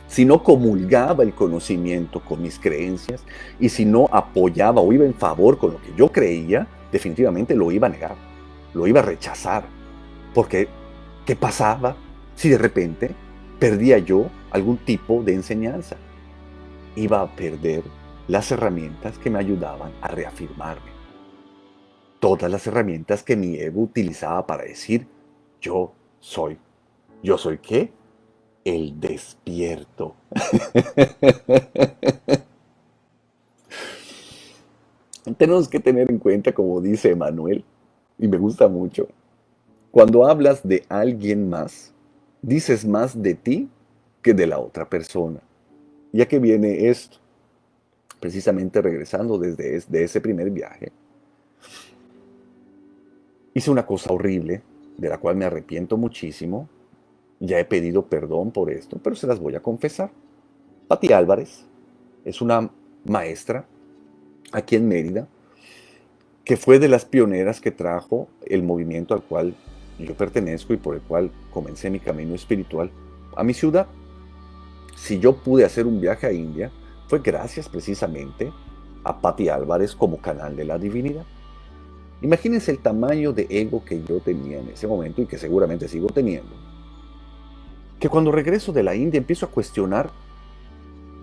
si no comulgaba el conocimiento con mis creencias y si no apoyaba o iba en favor con lo que yo creía, definitivamente lo iba a negar, lo iba a rechazar. Porque, ¿qué pasaba si de repente perdía yo algún tipo de enseñanza? Iba a perder las herramientas que me ayudaban a reafirmarme. Todas las herramientas que mi ego utilizaba para decir, yo soy. ¿Yo soy qué? el despierto. Tenemos que tener en cuenta, como dice Emanuel, y me gusta mucho, cuando hablas de alguien más, dices más de ti que de la otra persona. Ya que viene esto, precisamente regresando de ese primer viaje, hice una cosa horrible, de la cual me arrepiento muchísimo. Ya he pedido perdón por esto, pero se las voy a confesar. Pati Álvarez es una maestra aquí en Mérida, que fue de las pioneras que trajo el movimiento al cual yo pertenezco y por el cual comencé mi camino espiritual a mi ciudad. Si yo pude hacer un viaje a India, fue gracias precisamente a Pati Álvarez como canal de la divinidad. Imagínense el tamaño de ego que yo tenía en ese momento y que seguramente sigo teniendo. Que cuando regreso de la India empiezo a cuestionar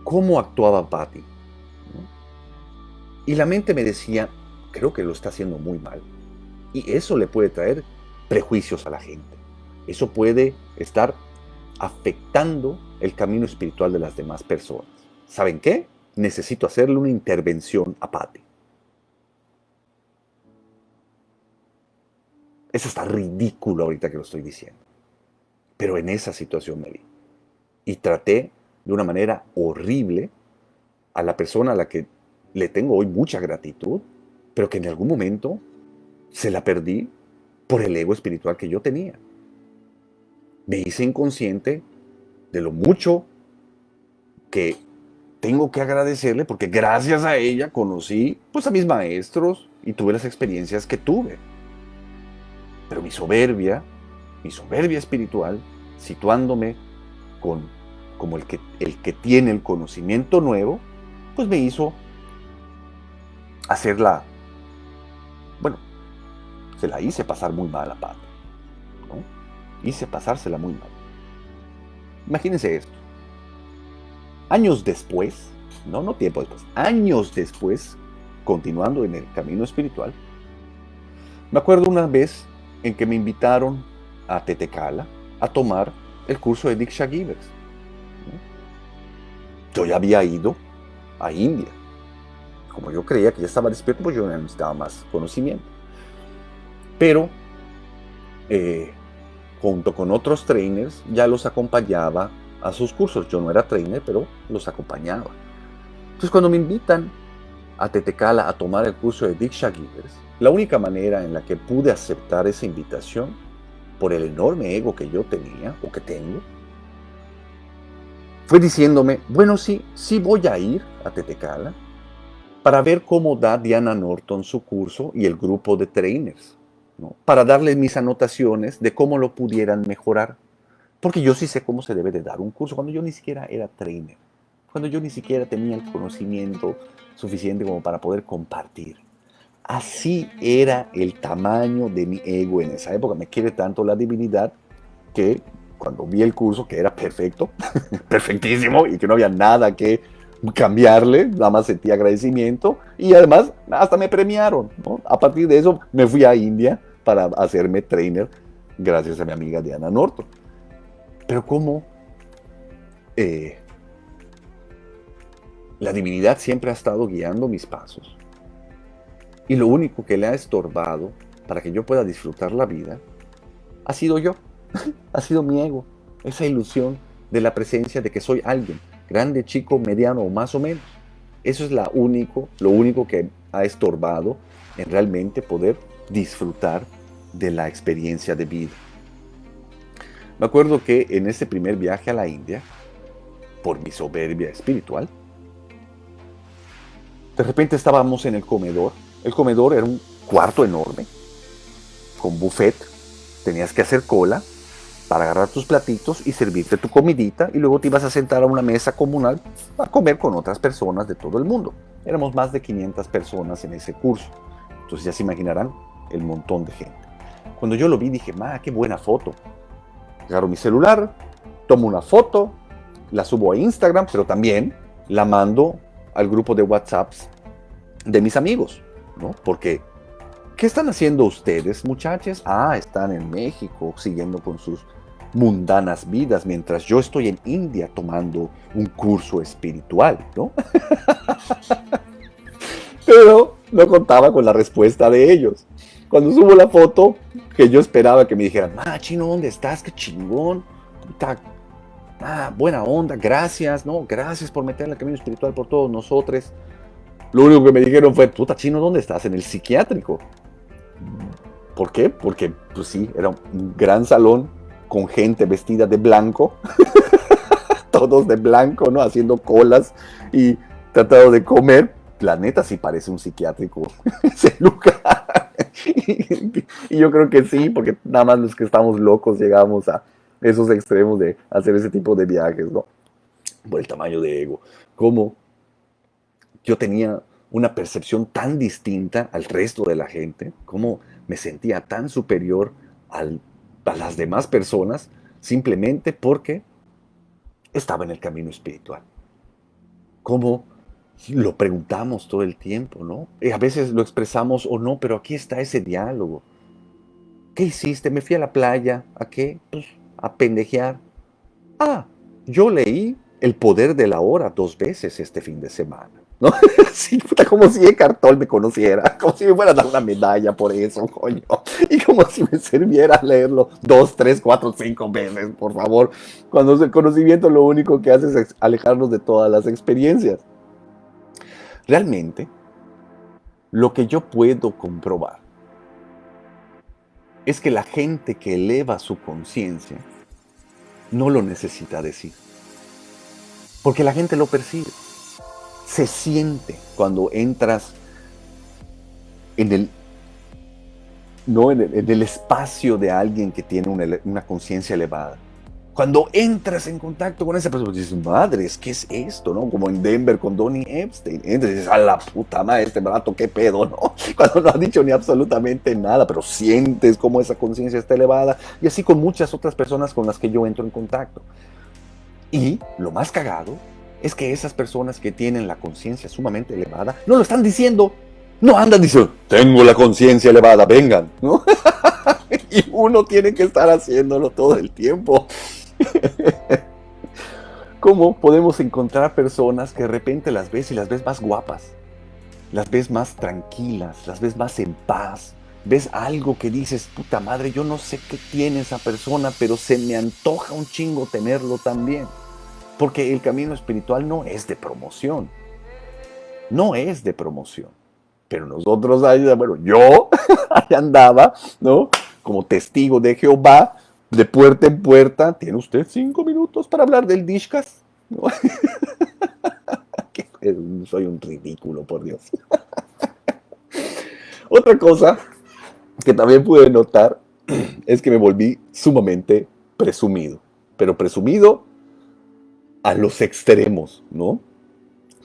cómo actuaba Pati. Y la mente me decía, creo que lo está haciendo muy mal. Y eso le puede traer prejuicios a la gente. Eso puede estar afectando el camino espiritual de las demás personas. ¿Saben qué? Necesito hacerle una intervención a Pati. Eso está ridículo ahorita que lo estoy diciendo. Pero en esa situación me vi. Y traté de una manera horrible a la persona a la que le tengo hoy mucha gratitud, pero que en algún momento se la perdí por el ego espiritual que yo tenía. Me hice inconsciente de lo mucho que tengo que agradecerle, porque gracias a ella conocí pues a mis maestros y tuve las experiencias que tuve. Pero mi soberbia espiritual, situándome como el que tiene el conocimiento nuevo, pues me hizo hacerla, bueno, se la hice pasar muy mal a Pati, ¿no? Hice pasársela muy mal. Imagínense esto. Años después, no tiempo después, años después, continuando en el camino espiritual, me acuerdo una vez en que me invitaron a Tetecala a tomar el curso de Diksha Givers. Yo ya había ido a India. Como yo creía que ya estaba despierto, pues yo necesitaba más conocimiento. Pero, junto con otros trainers, ya los acompañaba a sus cursos. Yo no era trainer, pero los acompañaba. Entonces, cuando me invitan a Tetecala a tomar el curso de Diksha Givers, la única manera en la que pude aceptar esa invitación, por el enorme ego que yo tenía, o que tengo, fue diciéndome, bueno, sí voy a ir a Tetecala para ver cómo da Diana Norton su curso y el grupo de trainers, ¿no? Para darles mis anotaciones de cómo lo pudieran mejorar. Porque yo sí sé cómo se debe de dar un curso, cuando yo ni siquiera era trainer, cuando yo ni siquiera tenía el conocimiento suficiente como para poder compartir. Así era el tamaño de mi ego en esa época. Me quiere tanto la divinidad que cuando vi el curso, que era perfecto, perfectísimo, y que no había nada que cambiarle, nada más sentí agradecimiento, y además hasta me premiaron, ¿no? A partir de eso me fui a India para hacerme trainer, gracias a mi amiga Diana Norton. Pero cómo la divinidad siempre ha estado guiando mis pasos. Y lo único que le ha estorbado para que yo pueda disfrutar la vida ha sido yo, ha sido mi ego, esa ilusión de la presencia de que soy alguien, grande, chico, mediano o más o menos. Eso es lo único que ha estorbado en realmente poder disfrutar de la experiencia de vida. Me acuerdo que en ese primer viaje a la India, por mi soberbia espiritual, de repente estábamos en el comedor. El comedor era un cuarto enorme, con buffet. Tenías que hacer cola para agarrar tus platitos y servirte tu comidita, y luego te ibas a sentar a una mesa comunal a comer con otras personas de todo el mundo. Éramos más de 500 personas en ese curso. Entonces ya se imaginarán el montón de gente. Cuando yo lo vi dije, qué buena foto. Agarro mi celular, tomo una foto, la subo a Instagram, pero también la mando al grupo de WhatsApp de mis amigos, ¿no? Porque, ¿qué están haciendo ustedes, muchachos? Están en México siguiendo con sus mundanas vidas mientras yo estoy en India tomando un curso espiritual, ¿no? Pero no contaba con la respuesta de ellos. Cuando subo la foto, que yo esperaba que me dijeran, Chino, ¿dónde estás? ¡Qué chingón! Buena onda, gracias, ¿no? Gracias por meterle el camino espiritual por todos nosotros. Lo único que me dijeron fue, puta, Chino, ¿dónde estás? En el psiquiátrico. ¿Por qué? Porque, pues sí, era un gran salón con gente vestida de blanco, todos de blanco, ¿no? Haciendo colas y tratando de comer. La neta sí parece un psiquiátrico ese lugar. Y yo creo que sí, porque nada más los que estamos locos llegamos a esos extremos de hacer ese tipo de viajes, ¿no? Por el tamaño de ego. Como yo tenía una percepción tan distinta al resto de la gente, como me sentía tan superior a las demás personas, simplemente porque estaba en el camino espiritual. Como lo preguntamos todo el tiempo, ¿no? Y a veces lo expresamos o no, pero aquí está ese diálogo. ¿Qué hiciste? Me fui a la playa. ¿A qué? Pues a pendejear. Yo leí El poder de la hora 2 veces este fin de semana, ¿no? Sí, puta, como si Eckhart Tolle me conociera, como si me fuera a dar una medalla por eso, coño. Y como si me sirviera leerlo 2, 3, 4, 5 veces, por favor. Cuando el conocimiento lo único que hace es alejarnos de todas las experiencias. Realmente, lo que yo puedo comprobar es que la gente que eleva su conciencia no lo necesita decir. Porque la gente lo percibe. Se siente cuando entras en el espacio de alguien que tiene una conciencia elevada. Cuando entras en contacto con esa persona, dices, madres, ¿qué es esto? ¿No? Como en Denver con Donny Epstein. Entras y dices, a la puta madre, este vato, qué pedo, ¿no? Cuando no ha dicho ni absolutamente nada, pero sientes cómo esa conciencia está elevada. Y así con muchas otras personas con las que yo entro en contacto. Y lo más cagado es que esas personas que tienen la conciencia sumamente elevada no lo están diciendo. No andan diciendo, tengo la conciencia elevada, vengan, ¿no? Y uno tiene que estar haciéndolo todo el tiempo. ¿Cómo podemos encontrar personas que de repente las ves y las ves más guapas? Las ves más tranquilas, las ves más en paz. Ves algo que dices, puta madre, yo no sé qué tiene esa persona, pero se me antoja un chingo tenerlo también. Porque el camino espiritual no es de promoción. No es de promoción. Pero nosotros, bueno, yo ahí andaba, ¿no? Como testigo de Jehová, de puerta en puerta. ¿Tiene usted 5 minutos para hablar del Dishkas? ¿No? Soy un ridículo, por Dios. Otra cosa que también pude notar es que me volví sumamente presumido. Pero presumido a los extremos, ¿no?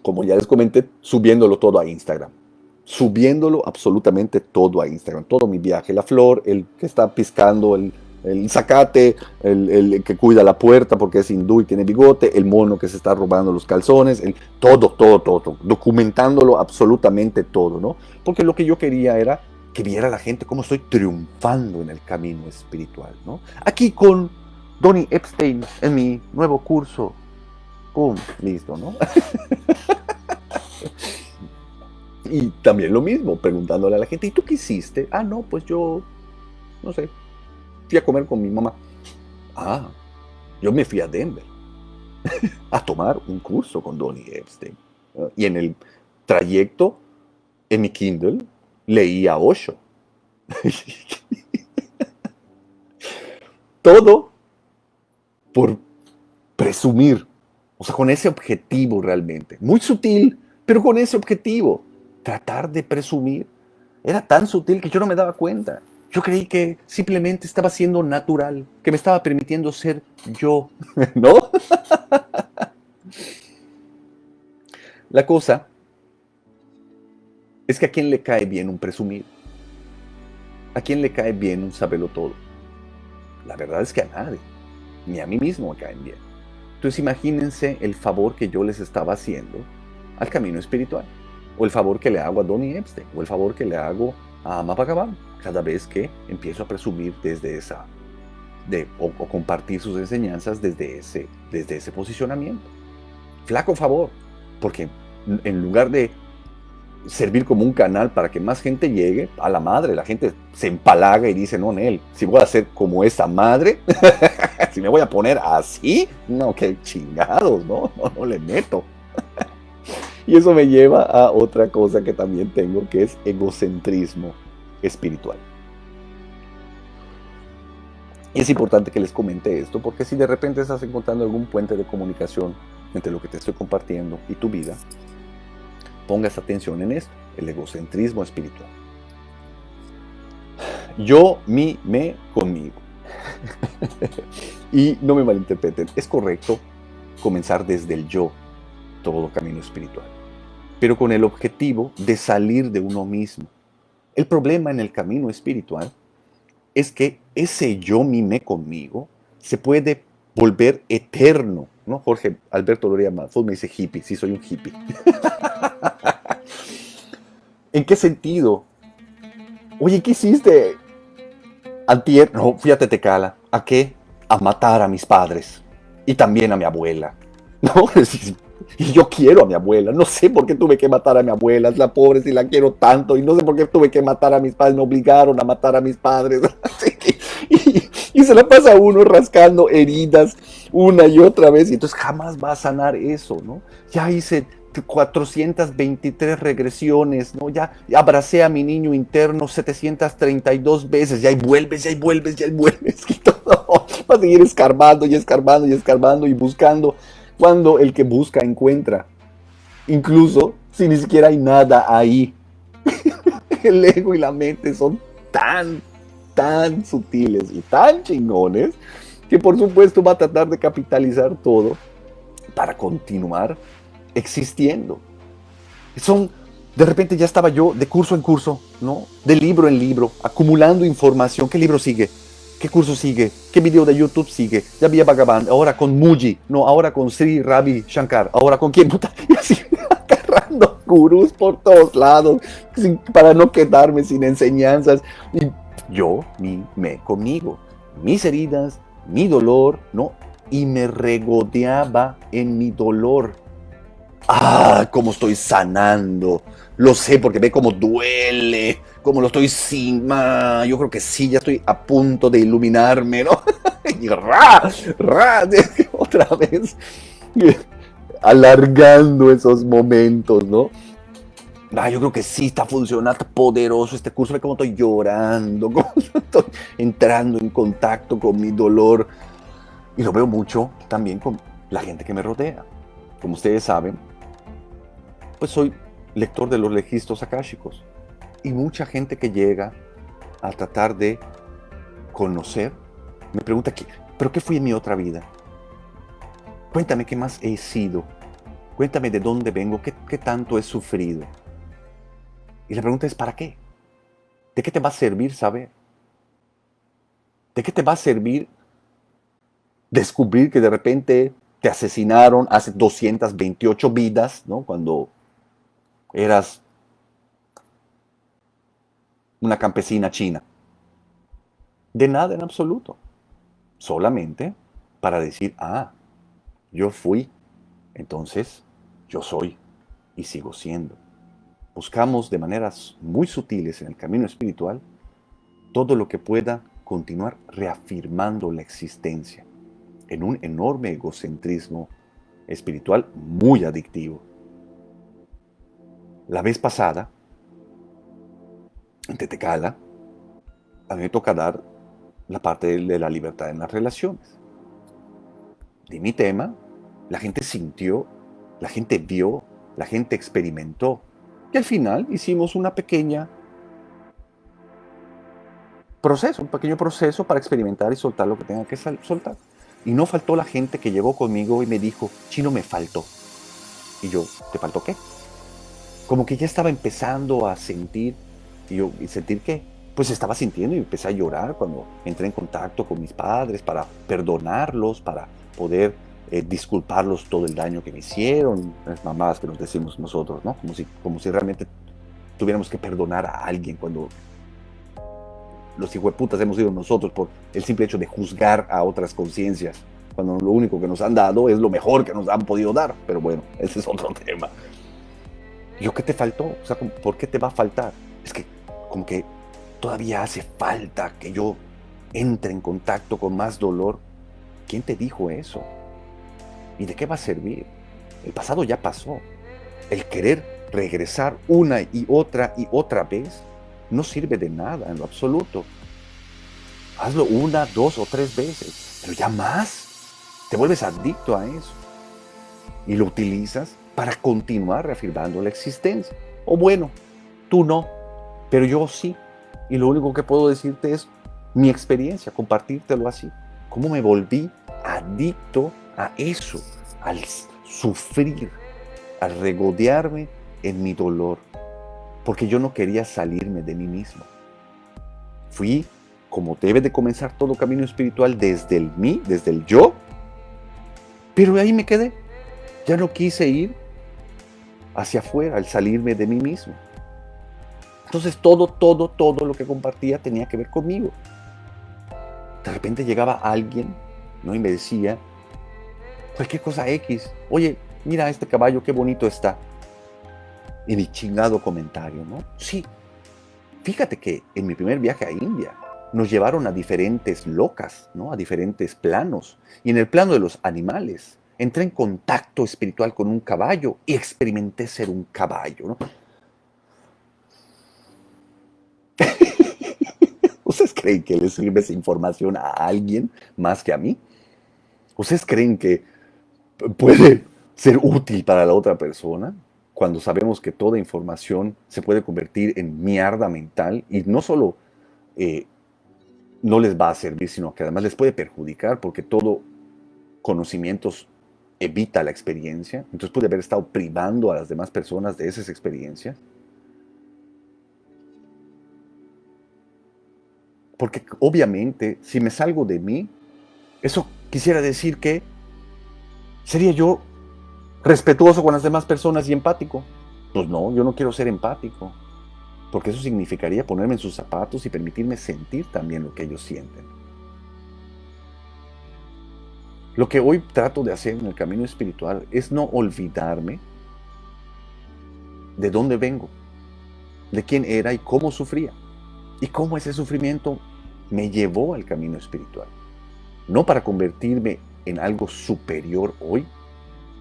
Como ya les comenté, subiéndolo todo a Instagram. Subiéndolo absolutamente todo a Instagram. Todo mi viaje, la flor, el que está piscando el zacate, el que cuida la puerta porque es hindú y tiene bigote, el mono que se está robando los calzones, todo. Documentándolo absolutamente todo, ¿no? Porque lo que yo quería era que viera la gente cómo estoy triunfando en el camino espiritual, ¿no? Aquí con Donny Epstein en mi nuevo curso. ¡Pum! Listo, ¿no? Y también lo mismo, preguntándole a la gente, ¿y tú qué hiciste? No, pues yo, no sé, fui a comer con mi mamá. Yo me fui a Denver a tomar un curso con Donny Epstein. Y en el trayecto, en mi Kindle, leí a Osho. Todo por presumir. O sea, con ese objetivo realmente. Muy sutil, pero con ese objetivo. Tratar de presumir. Era tan sutil que yo no me daba cuenta. Yo creí que simplemente estaba siendo natural, que me estaba permitiendo ser yo, ¿no? La cosa es que a quién le cae bien un presumido. ¿A quién le cae bien un sabelotodo? La verdad es que a nadie. Ni a mí mismo me caen bien. Entonces imagínense el favor que yo les estaba haciendo al camino espiritual. O el favor que le hago a Donny Epstein. O el favor que le hago a Mapagaban. Cada vez que empiezo a presumir desde esa o compartir sus enseñanzas desde ese posicionamiento. Flaco favor, porque en lugar de servir como un canal para que más gente llegue, a la madre, la gente se empalaga y dice, no, Nel, si voy a ser como esa madre, si me voy a poner así, no, qué chingados, no le meto. Y eso me lleva a otra cosa que también tengo, que es egocentrismo espiritual. Y es importante que les comente esto, porque si de repente estás encontrando algún puente de comunicación entre lo que te estoy compartiendo y tu vida, pongas atención en esto, el egocentrismo espiritual. Yo, mi, me, conmigo. Y no me malinterpreten, es correcto comenzar desde el yo todo camino espiritual, pero con el objetivo de salir de uno mismo. El problema en el camino espiritual es que ese yo, mi, me, conmigo se puede volver eterno, ¿no? Jorge Alberto Loría Mazos me dice hippie, sí soy un hippie. ¿En qué sentido? Oye, ¿qué hiciste antier? No, fui a Tetecala. ¿A qué? A matar a mis padres y también a mi abuela. ¿No? Y yo quiero a mi abuela, no sé por qué tuve que matar a mi abuela, es la pobre si la quiero tanto, y no sé por qué tuve que matar a mis padres, me obligaron a matar a mis padres. Y se la pasa uno rascando heridas una y otra vez, y entonces jamás va a sanar eso, ¿no? Ya hice 423 regresiones, ¿no? Ya abracé a mi niño interno 732 veces, ya y vuelves, y todo, va a seguir escarbando y escarbando y escarbando y buscando. Cuando el que busca encuentra, incluso si ni siquiera hay nada ahí. El ego y la mente son tan sutiles y tan chingones que por supuesto va a tratar de capitalizar todo para continuar existiendo. De repente ya estaba yo de curso en curso, ¿no? De libro en libro, acumulando información. ¿Qué libro sigue? ¿Qué curso sigue? ¿Qué video de YouTube sigue? Ya vi a Bhagavan, ahora con Muji, no, ahora con Sri Ravi Shankar, ahora con quién, puta, y así agarrando gurús por todos lados, para no quedarme sin enseñanzas. Y yo, me, conmigo, mis heridas, mi dolor, ¿no? Y me regodeaba en mi dolor. ¡Ah! Cómo estoy sanando. Lo sé porque ve cómo duele, cómo lo estoy sin. Yo creo que sí, ya estoy a punto de iluminarme, ¿no? Y otra vez, alargando esos momentos, ¿no? Yo creo que sí está funcionando, poderoso este curso, ve cómo estoy llorando, cómo estoy entrando en contacto con mi dolor. Y lo veo mucho también con la gente que me rodea. Como ustedes saben, pues soy lector de los registros akáshicos. Y mucha gente que llega a tratar de conocer, me pregunta, ¿pero qué fui en mi otra vida? Cuéntame qué más he sido. Cuéntame de dónde vengo, qué tanto he sufrido. Y la pregunta es, ¿para qué? ¿De qué te va a servir saber? ¿De qué te va a servir descubrir que de repente te asesinaron hace 228 vidas, ¿no? Cuando eras una campesina china? De nada en absoluto. Solamente para decir, yo fui, entonces yo soy y sigo siendo. Buscamos de maneras muy sutiles en el camino espiritual todo lo que pueda continuar reafirmando la existencia en un enorme egocentrismo espiritual muy adictivo. La vez pasada, en Tetecala, a mí me toca dar la parte de la libertad en las relaciones. Di mi tema, la gente sintió, la gente vio, la gente experimentó. Y al final hicimos un pequeño proceso para experimentar y soltar lo que tenga que soltar. Y no faltó la gente que llegó conmigo y me dijo, Chino, me faltó. Y yo, ¿te faltó qué? Como que ya estaba empezando a sentir. ¿Y sentir qué? Pues estaba sintiendo y empecé a llorar cuando entré en contacto con mis padres para perdonarlos, para poder disculparlos todo el daño que me hicieron, las mamadas que nos decimos nosotros, ¿no? Como si realmente tuviéramos que perdonar a alguien cuando los hijueputas hemos sido nosotros por el simple hecho de juzgar a otras conciencias, cuando lo único que nos han dado es lo mejor que nos han podido dar. Pero bueno, ese es otro tema. ¿Yo qué te faltó? O sea, ¿por qué te va a faltar? Es que como que todavía hace falta que yo entre en contacto con más dolor. ¿Quién te dijo eso? ¿Y de qué va a servir? El pasado ya pasó. El querer regresar una y otra vez no sirve de nada en lo absoluto. Hazlo 1, 2 o 3 veces, pero ya más. Te vuelves adicto a eso y lo utilizas para continuar reafirmando la existencia. O bueno, tú no, pero yo sí. Y lo único que puedo decirte es mi experiencia, compartírtelo así. Cómo me volví adicto a eso, al sufrir, al regodearme en mi dolor, porque yo no quería salirme de mí mismo. Fui, como debe de comenzar todo camino espiritual, desde el mí, desde el yo, pero ahí me quedé. Ya no quise ir hacia afuera, al salirme de mí mismo. Entonces todo lo que compartía tenía que ver conmigo. De repente llegaba alguien, ¿no? Y me decía cualquier cosa X. Oye, mira este caballo, qué bonito está. Y mi chingado comentario, ¿no? Sí, fíjate que en mi primer viaje a India nos llevaron a diferentes locas, ¿no? A diferentes planos. Y en el plano de los animales entré en contacto espiritual con un caballo y experimenté ser un caballo, ¿no? ¿Ustedes creen que les sirve esa información a alguien más que a mí? ¿Ustedes creen que puede ser útil para la otra persona? Cuando sabemos que toda información se puede convertir en mierda mental y no solo no les va a servir, sino que además les puede perjudicar, porque todo conocimiento evita la experiencia. Entonces puede haber estado privando a las demás personas de esas experiencias. Porque obviamente, si me salgo de mí, eso quisiera decir que sería yo respetuoso con las demás personas y empático. Pues no, yo no quiero ser empático, porque eso significaría ponerme en sus zapatos y permitirme sentir también lo que ellos sienten. Lo que hoy trato de hacer en el camino espiritual es no olvidarme de dónde vengo, de quién era y cómo sufría, y cómo ese sufrimiento me llevó al camino espiritual. No para convertirme en algo superior hoy,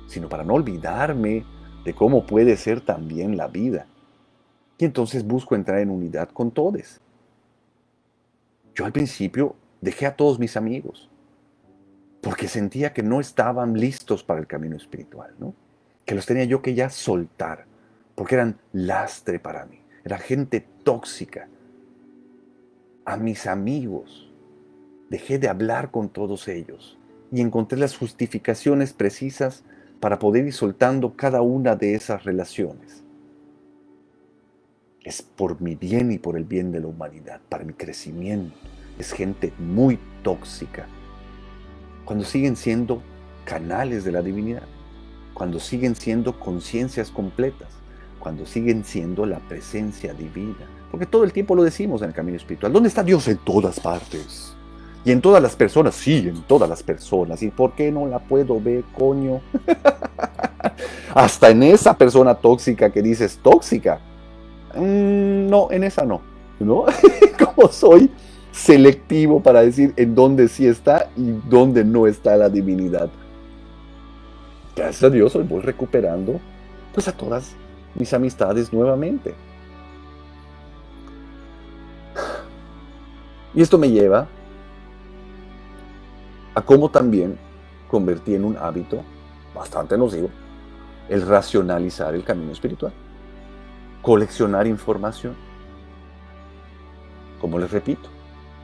sino para no olvidarme de cómo puede ser también la vida. Y entonces busco entrar en unidad con todos. Yo al principio dejé a todos mis amigos, porque sentía que no estaban listos para el camino espiritual, ¿no? Que los tenía yo que ya soltar, porque eran lastre para mí. Era gente tóxica. A mis amigos dejé de hablar con todos ellos y encontré las justificaciones precisas para poder ir soltando cada una de esas relaciones. Es por mi bien y por el bien de la humanidad, para mi crecimiento. Es gente muy tóxica. Cuando siguen siendo canales de la divinidad, cuando siguen siendo conciencias completas, cuando siguen siendo la presencia divina. Porque todo el tiempo lo decimos en el camino espiritual. ¿Dónde está Dios? En todas partes. Y en todas las personas, sí, en todas las personas. ¿Y por qué no la puedo ver, coño? Hasta en esa persona tóxica que dices tóxica. No, en esa no. ¿No? Como soy selectivo para decir en dónde sí está y dónde no está la divinidad. Gracias a Dios hoy voy recuperando pues a todas mis amistades nuevamente. Y esto me lleva a cómo también convertí en un hábito bastante nocivo el racionalizar el camino espiritual, coleccionar información. Como les repito,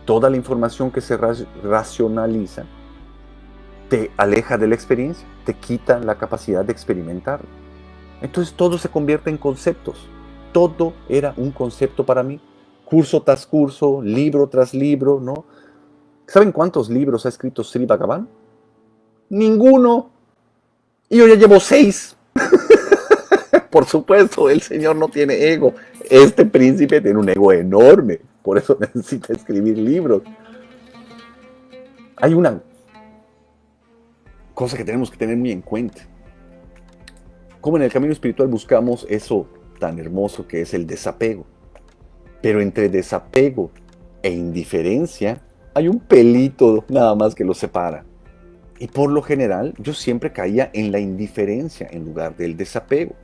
toda la información que se racionaliza te aleja de la experiencia, te quita la capacidad de experimentar. Entonces todo se convierte en conceptos. Todo era un concepto para mí. Curso tras curso, libro tras libro, ¿no? ¿Saben cuántos libros ha escrito Sri Bhagavan? Ninguno. Y yo ya llevo 6. Por supuesto, el Señor no tiene ego. Este príncipe tiene un ego enorme, por eso necesita escribir libros. Hay una cosa que tenemos que tener muy en cuenta. Como en el camino espiritual buscamos eso tan hermoso que es el desapego. Pero entre desapego e indiferencia hay un pelito nada más que los separa. Y por lo general yo siempre caía en la indiferencia en lugar del desapego,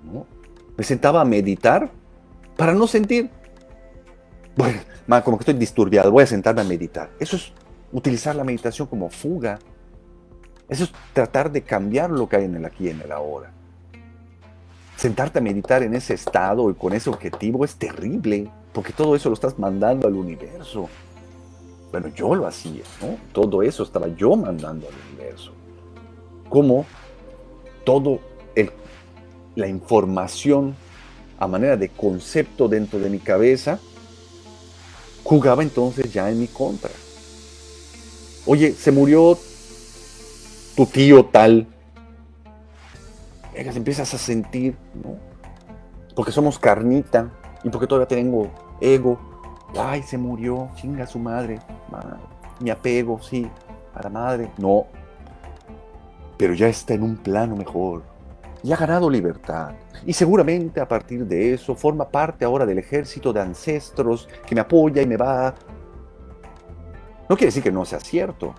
¿no? Me sentaba a meditar para no sentir. Bueno, como que estoy disturbiado, voy a sentarme a meditar. Eso es utilizar la meditación como fuga. Eso es tratar de cambiar lo que hay en el aquí y en el ahora. Sentarte a meditar en ese estado y con ese objetivo es terrible, porque todo eso lo estás mandando al universo. Bueno, yo lo hacía, ¿no? Todo eso estaba yo mandando al universo. Como todo la información a manera de concepto dentro de mi cabeza jugaba entonces ya en mi contra. Oye, se murió tu tío tal. Empiezas a sentir, ¿no? Porque somos carnita y porque todavía tengo ego. Ay, se murió, chinga su madre. Mi apego, sí, a la madre. No. Pero ya está en un plano mejor. Y ha ganado libertad. Y seguramente a partir de eso forma parte ahora del ejército de ancestros que me apoya y me va. No quiere decir que no sea cierto.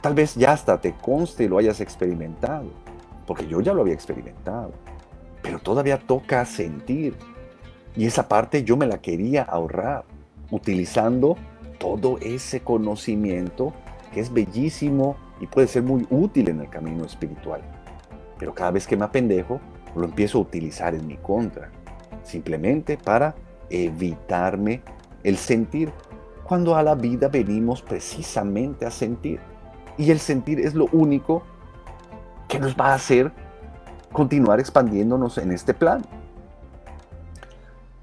Tal vez ya hasta te conste y lo hayas experimentado. Porque yo ya lo había experimentado. Pero todavía toca sentir. Y esa parte yo me la quería ahorrar, utilizando todo ese conocimiento que es bellísimo y puede ser muy útil en el camino espiritual. Pero cada vez que me apendejo, lo empiezo a utilizar en mi contra, simplemente para evitarme el sentir, cuando a la vida venimos precisamente a sentir. Y el sentir es lo único que nos va a hacer continuar expandiéndonos en este plano.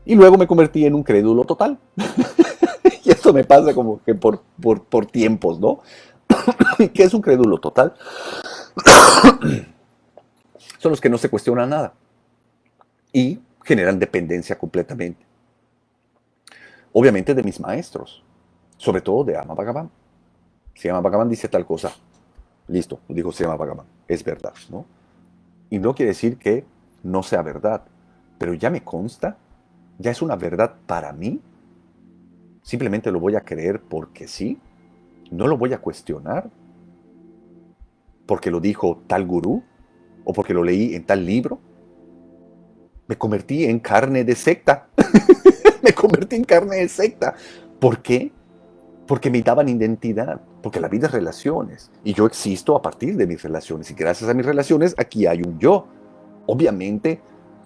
Y luego me convertí en un crédulo total. Y esto me pasa como que por tiempos, ¿no? ¿Qué es un crédulo total? Son los que no se cuestionan nada y generan dependencia completamente. Obviamente de mis maestros, sobre todo de Ama Bhagavan. Si Ama Bhagavan dice tal cosa, listo, lo dijo Ama Bhagavan, es verdad, ¿no? Y no quiere decir que no sea verdad, pero ya me consta, ya es una verdad para mí. Simplemente lo voy a creer porque sí, no lo voy a cuestionar, porque lo dijo tal gurú, o porque lo leí en tal libro. Me convertí en carne de secta. Me convertí en carne de secta. ¿Por qué? Porque me daban identidad, porque la vida es relaciones, y yo existo a partir de mis relaciones, y gracias a mis relaciones aquí hay un yo. Obviamente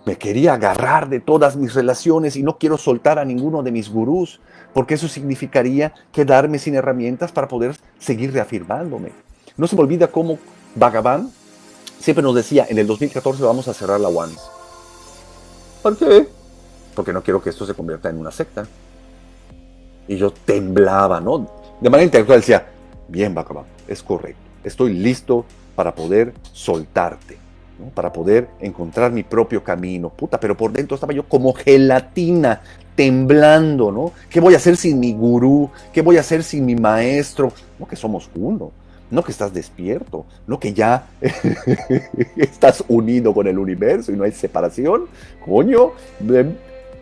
me quería agarrar de todas mis relaciones y no quiero soltar a ninguno de mis gurús, porque eso significaría quedarme sin herramientas para poder seguir reafirmándome. No se me olvida cómo Bhagavan siempre nos decía, en el 2014 vamos a cerrar la ONCE. ¿Por qué? Porque no quiero que esto se convierta en una secta. Y yo temblaba, ¿no? De manera intelectual decía, bien, Bhagavan, es correcto. Estoy listo para poder soltarte, ¿no? Para poder encontrar mi propio camino. Puta, pero por dentro estaba yo como gelatina, temblando, ¿no? ¿Qué voy a hacer sin mi gurú? ¿Qué voy a hacer sin mi maestro? No, que somos uno. No que estás despierto, no que ya estás unido con el universo y no hay separación. Coño,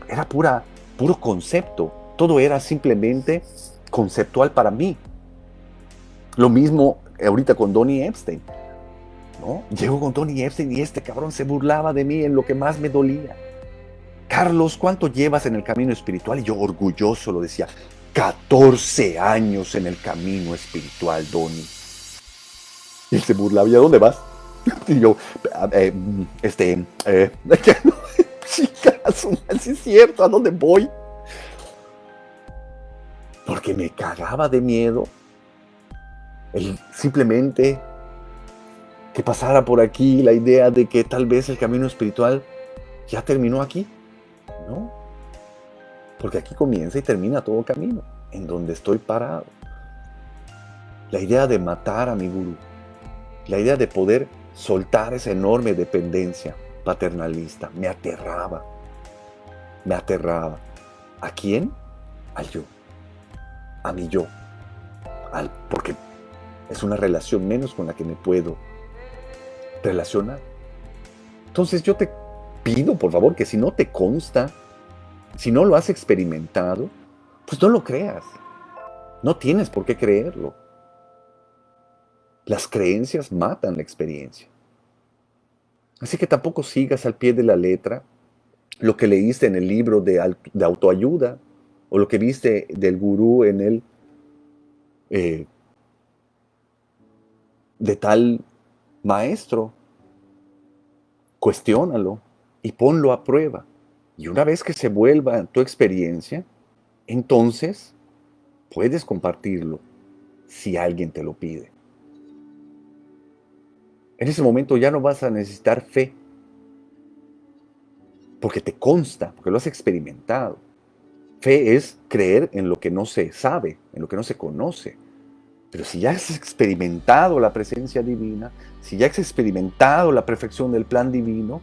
era puro concepto. Todo era simplemente conceptual para mí. Lo mismo ahorita con Donny Epstein, ¿no? Llego con Donny Epstein y este cabrón se burlaba de mí en lo que más me dolía. Carlos, ¿cuánto llevas en el camino espiritual? Y yo orgulloso lo decía, 14 años en el camino espiritual, Donny. Y él se burlaba, ¿y a dónde vas? Y yo, chicas, así es cierto, ¿a dónde voy? Porque me cagaba de miedo simplemente que pasara por aquí la idea de que tal vez el camino espiritual ya terminó aquí, ¿no? Porque aquí comienza y termina todo camino, en donde estoy parado. La idea de matar a mi gurú, la idea de poder soltar esa enorme dependencia, paternalista, me aterraba. Me aterraba. ¿A quién? Al yo. A mi yo. Porque es una relación menos con la que me puedo relacionar. Entonces yo te pido, por favor, que si no te consta, si no lo has experimentado, pues no lo creas. No tienes por qué creerlo. Las creencias matan la experiencia. Así que tampoco sigas al pie de la letra lo que leíste en el libro de autoayuda o lo que viste del gurú en el de tal maestro. Cuestiónalo y ponlo a prueba. Y una vez que se vuelva tu experiencia, entonces puedes compartirlo si alguien te lo pide. En ese momento ya no vas a necesitar fe, porque te consta, porque lo has experimentado. Fe es creer en lo que no se sabe, en lo que no se conoce. Pero si ya has experimentado la presencia divina, si ya has experimentado la perfección del plan divino,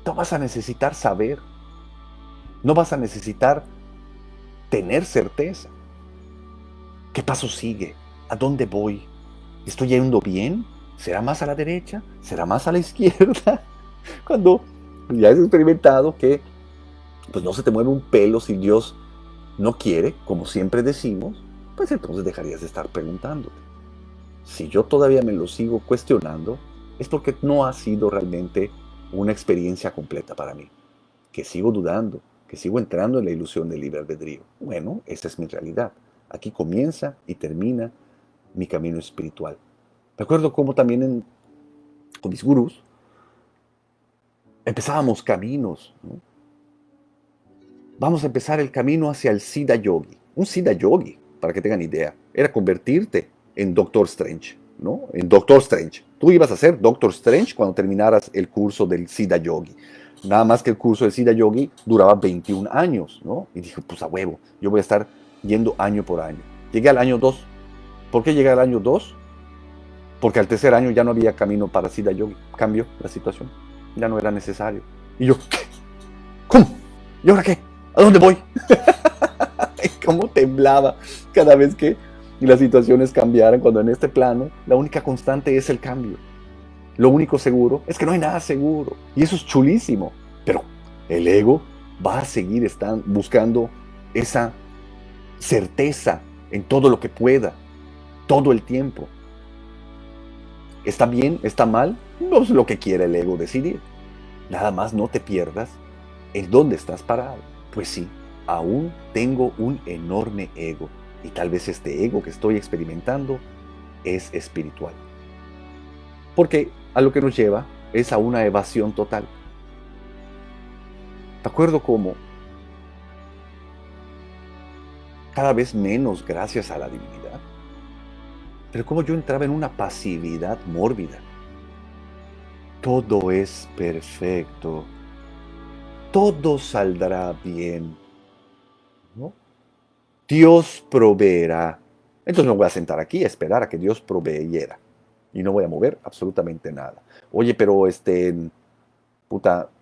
no vas a necesitar saber, no vas a necesitar tener certeza. ¿Qué paso sigue? ¿A dónde voy? ¿Estoy yendo bien? ¿Será más a la derecha? ¿Será más a la izquierda? Cuando ya has experimentado que pues no se te mueve un pelo si Dios no quiere, como siempre decimos, pues entonces dejarías de estar preguntándote. Si yo todavía me lo sigo cuestionando, es porque no ha sido realmente una experiencia completa para mí. Que sigo dudando, que sigo entrando en la ilusión del libre albedrío. Bueno, esa es mi realidad. Aquí comienza y termina mi camino espiritual. Recuerdo cómo también con mis gurús empezábamos caminos, ¿no? Vamos a empezar el camino hacia el Siddha Yogi. Un Siddha Yogi, para que tengan idea, era convertirte en Doctor Strange, ¿no? En Doctor Strange. Tú ibas a ser Doctor Strange cuando terminaras el curso del Siddha Yogi. Nada más que el curso del Siddha Yogi duraba 21 años, ¿no? Y dije, pues a huevo, yo voy a estar yendo año por año. Llegué al año 2. ¿Por qué llegué al año 2? Porque al tercer año ya no había camino para Siddha Yogi. Cambió la situación. Ya no era necesario. Y yo, ¿qué? ¿Cómo? ¿Y ahora qué? ¿A dónde voy? ¿Cómo temblaba cada vez que las situaciones cambiaran? Cuando en este plano la única constante es el cambio. Lo único seguro es que no hay nada seguro. Y eso es chulísimo. Pero el ego va a seguir buscando esa certeza en todo lo que pueda, todo el tiempo. ¿Está bien? ¿Está mal? No es lo que quiere el ego decidir. Nada más no te pierdas en dónde estás parado. Pues sí, aún tengo un enorme ego. Y tal vez este ego que estoy experimentando es espiritual. Porque a lo que nos lleva es a una evasión total. ¿Te acuerdo cómo? Cada vez menos gracias a la divinidad. Pero como yo entraba en una pasividad mórbida. Todo es perfecto. Todo saldrá bien, ¿no? Dios proveerá. Entonces me voy a sentar aquí a esperar a que Dios proveyera. Y no voy a mover absolutamente nada. Oye, pero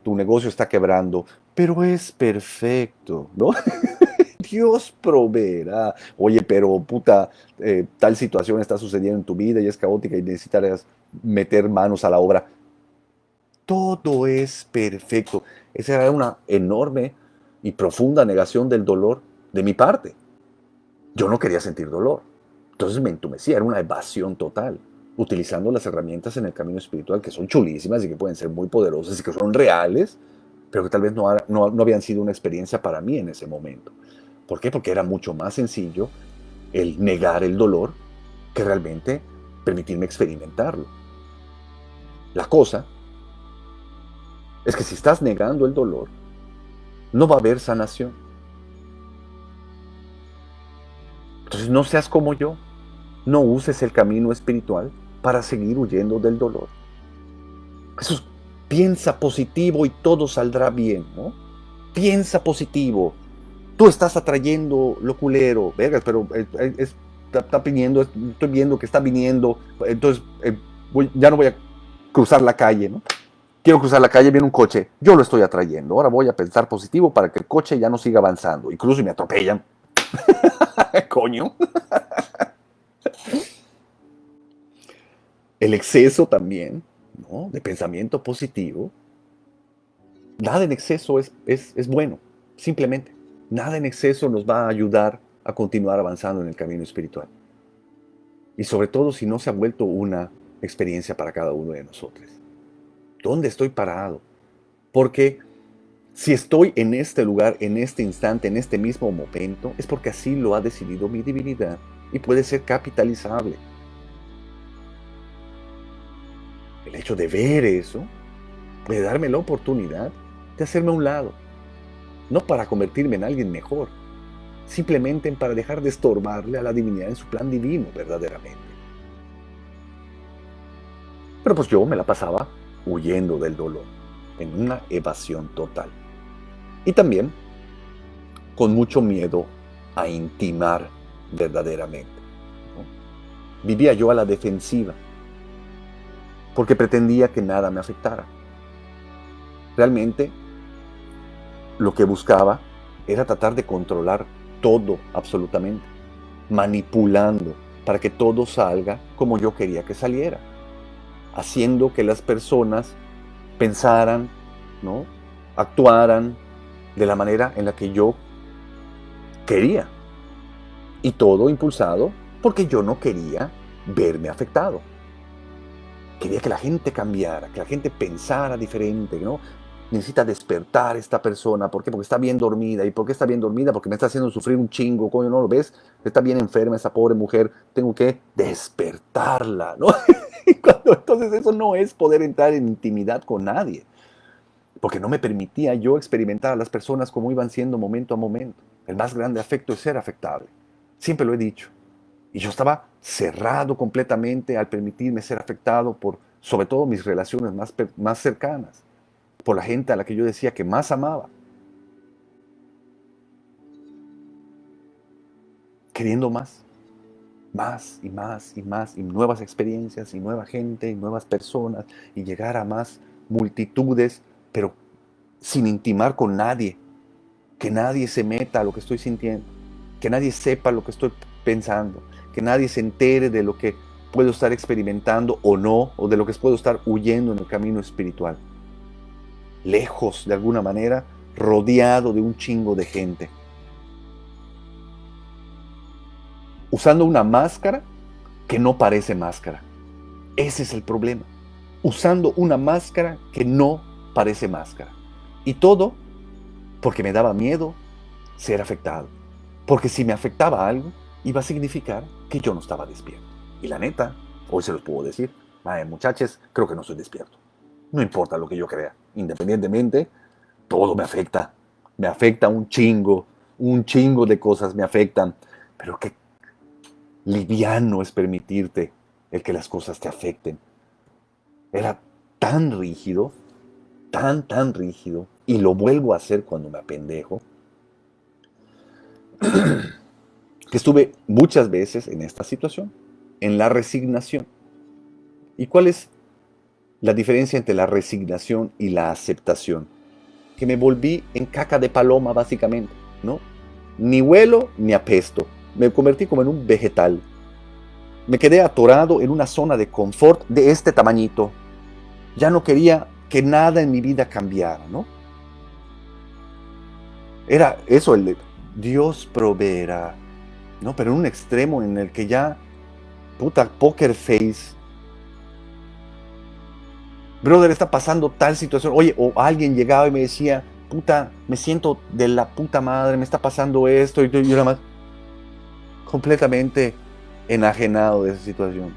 tu negocio está quebrando. Pero es perfecto, ¿no? Dios proveerá. Oye, pero tal situación está sucediendo en tu vida y es caótica y necesitarás meter manos a la obra. Todo es perfecto. Esa era una enorme y profunda negación del dolor de mi parte. Yo no quería sentir dolor. Entonces me entumecía, era una evasión total, utilizando las herramientas en el camino espiritual que son chulísimas y que pueden ser muy poderosas y que son reales, pero que tal vez no habían sido una experiencia para mí en ese momento. ¿Por qué? Porque era mucho más sencillo el negar el dolor que realmente permitirme experimentarlo. La cosa es que si estás negando el dolor, no va a haber sanación. Entonces no seas como yo, no uses el camino espiritual para seguir huyendo del dolor. Jesús, piensa positivo y todo saldrá bien, ¿no? Piensa positivo. Tú estás atrayendo lo culero, vergas, pero está viniendo, estoy viendo que está viniendo, entonces ya no voy a cruzar la calle, ¿no? Quiero cruzar la calle, viene un coche, yo lo estoy atrayendo. Ahora voy a pensar positivo para que el coche ya no siga avanzando. Incluso si me atropellan. Coño. El exceso también, ¿no? De pensamiento positivo. Nada en exceso es bueno, simplemente. Nada en exceso nos va a ayudar a continuar avanzando en el camino espiritual. Y sobre todo si no se ha vuelto una experiencia para cada uno de nosotros. ¿Dónde estoy parado? Porque si estoy en este lugar, en este instante, en este mismo momento, es porque así lo ha decidido mi divinidad y puede ser capitalizable. El hecho de ver eso puede darme la oportunidad de hacerme a un lado, no para convertirme en alguien mejor, simplemente para dejar de estorbarle a la divinidad en su plan divino verdaderamente. Pero pues yo me la pasaba huyendo del dolor, en una evasión total. Y también con mucho miedo a intimar verdaderamente, ¿no? Vivía yo a la defensiva, porque pretendía que nada me afectara. Realmente lo que buscaba era tratar de controlar todo absolutamente, manipulando para que todo salga como yo quería que saliera, haciendo que las personas pensaran, ¿no? Actuaran de la manera en la que yo quería. Y todo impulsado porque yo no quería verme afectado. Quería que la gente cambiara, que la gente pensara diferente, ¿no? Necesita despertar esta persona. ¿Por qué? Porque está bien dormida. ¿Y por qué está bien dormida? Porque me está haciendo sufrir un chingo. ¿Coño, no lo ves? Está bien enferma esa pobre mujer. Tengo que despertarla, ¿no? Entonces eso no es poder entrar en intimidad con nadie. Porque no me permitía yo experimentar a las personas como iban siendo momento a momento. El más grande afecto es ser afectable. Siempre lo he dicho. Y yo estaba cerrado completamente al permitirme ser afectado por, sobre todo, mis relaciones más cercanas, por la gente a la que yo decía que más amaba. Queriendo más y más y más, y nuevas experiencias, y nueva gente, y nuevas personas, y llegar a más multitudes, pero sin intimar con nadie, que nadie se meta a lo que estoy sintiendo, que nadie sepa lo que estoy pensando, que nadie se entere de lo que puedo estar experimentando o no, o de lo que puedo estar huyendo en el camino espiritual. Lejos, de alguna manera, rodeado de un chingo de gente. Usando una máscara que no parece máscara. Ese es el problema. Usando una máscara que no parece máscara. Y todo porque me daba miedo ser afectado. Porque si me afectaba algo, iba a significar que yo no estaba despierto. Y la neta, hoy se los puedo decir, muchachos, creo que no soy despierto. No importa lo que yo crea, independientemente, todo me afecta. Me afecta un chingo de cosas me afectan. Pero qué liviano es permitirte el que las cosas te afecten. Era tan rígido, tan rígido, y lo vuelvo a hacer cuando me apendejo, que estuve muchas veces en esta situación, en la resignación. ¿Y cuál es la diferencia entre la resignación y la aceptación? Que me volví en caca de paloma, básicamente, ¿no? Ni huelo ni apesto. Me convertí como en un vegetal. Me quedé atorado en una zona de confort de este tamañito. Ya no quería que nada en mi vida cambiara, ¿no? Era eso, el de Dios proveerá, ¿no? Pero en un extremo en el que ya, puta, poker face. Brother, está pasando tal situación. Oye, o alguien llegaba y me decía, puta, me siento de la puta madre, me está pasando esto. Y yo nada más, completamente enajenado de esa situación.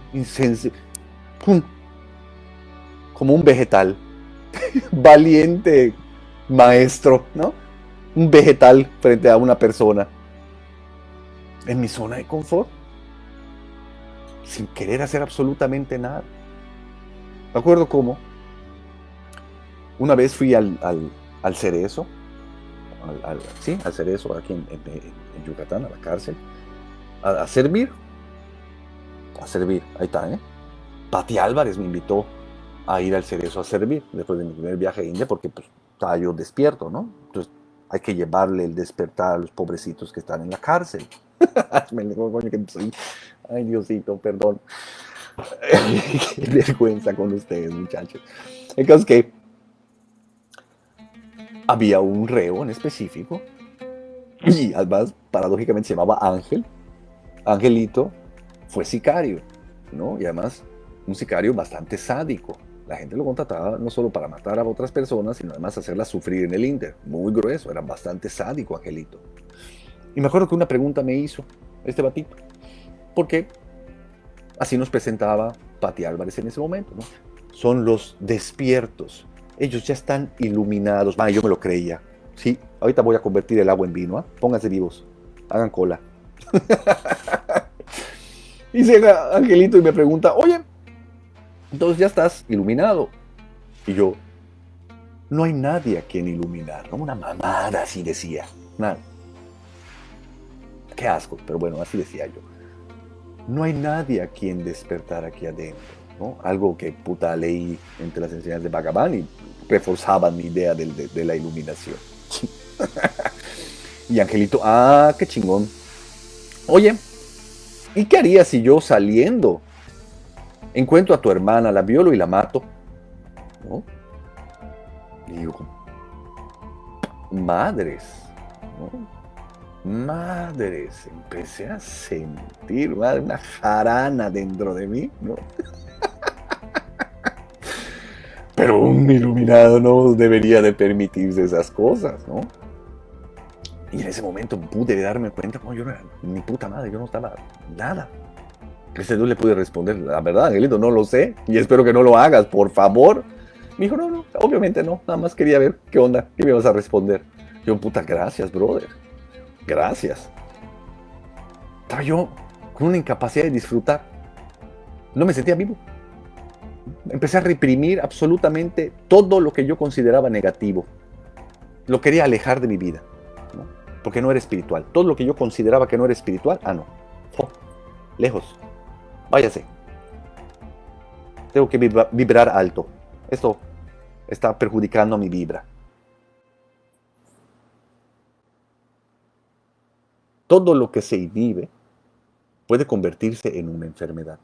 Pum, como un vegetal. Valiente maestro, ¿no? Un vegetal frente a una persona. En mi zona de confort. Sin querer hacer absolutamente nada. Me acuerdo cómo una vez fui al Cerezo, al Cerezo, aquí en Yucatán, a la cárcel, a servir, ahí está, Pati Álvarez me invitó a ir al Cerezo a servir después de mi primer viaje a India, porque pues, estaba yo despierto, ¿no? Entonces hay que llevarle el despertar a los pobrecitos que están en la cárcel. Me digo, coño, que soy... Ay, Diosito, perdón. Qué vergüenza con ustedes, muchachos. El caso es que había un reo en específico y además, paradójicamente, se llamaba Ángel. Angelito fue sicario, ¿no? Y además, un sicario bastante sádico. La gente lo contrataba no solo para matar a otras personas, sino además hacerlas sufrir en el Inter. Muy grueso, era bastante sádico Angelito. Y me acuerdo que una pregunta me hizo este batito, porque así nos presentaba Pati Álvarez en ese momento, ¿no? Son los despiertos. Ellos ya están iluminados. Yo me lo creía. Sí, ahorita voy a convertir el agua en vino, ¿eh? Pónganse vivos, hagan cola. Y llega Angelito y me pregunta, oye, entonces ya estás iluminado. Y yo, no hay nadie a quien iluminar, ¿no? Una mamada así decía. Nada. Qué asco, pero bueno, así decía yo. No hay nadie a quien despertar aquí adentro, ¿no? Algo que puta leí entre las enseñanzas de Bhagavan y reforzaban mi idea de la iluminación. Y Angelito, qué chingón. Oye, ¿y qué harías si yo saliendo encuentro a tu hermana, la violo y la mato? ¿No? Y digo, madres, ¿no? Madres, empecé a sentir una jarana dentro de mí, ¿no? Pero un iluminado no debería de permitirse esas cosas, ¿no? Y en ese momento pude darme cuenta, no, yo no era ni puta madre, yo no estaba nada. Ese no le pude responder, la verdad, Angelito, no lo sé, y espero que no lo hagas, por favor. Me dijo, no, obviamente no, nada más quería ver qué onda, qué me ibas a responder. Yo, puta, gracias, brother, gracias. Estaba yo con una incapacidad de disfrutar, no me sentía vivo. Empecé a reprimir absolutamente todo lo que yo consideraba negativo. Lo quería alejar de mi vida, ¿no? Porque no era espiritual. Todo lo que yo consideraba que no era espiritual, no. Lejos. Váyase. Tengo que vibrar alto. Esto está perjudicando mi vibra. Todo lo que se inhibe puede convertirse en una enfermedad.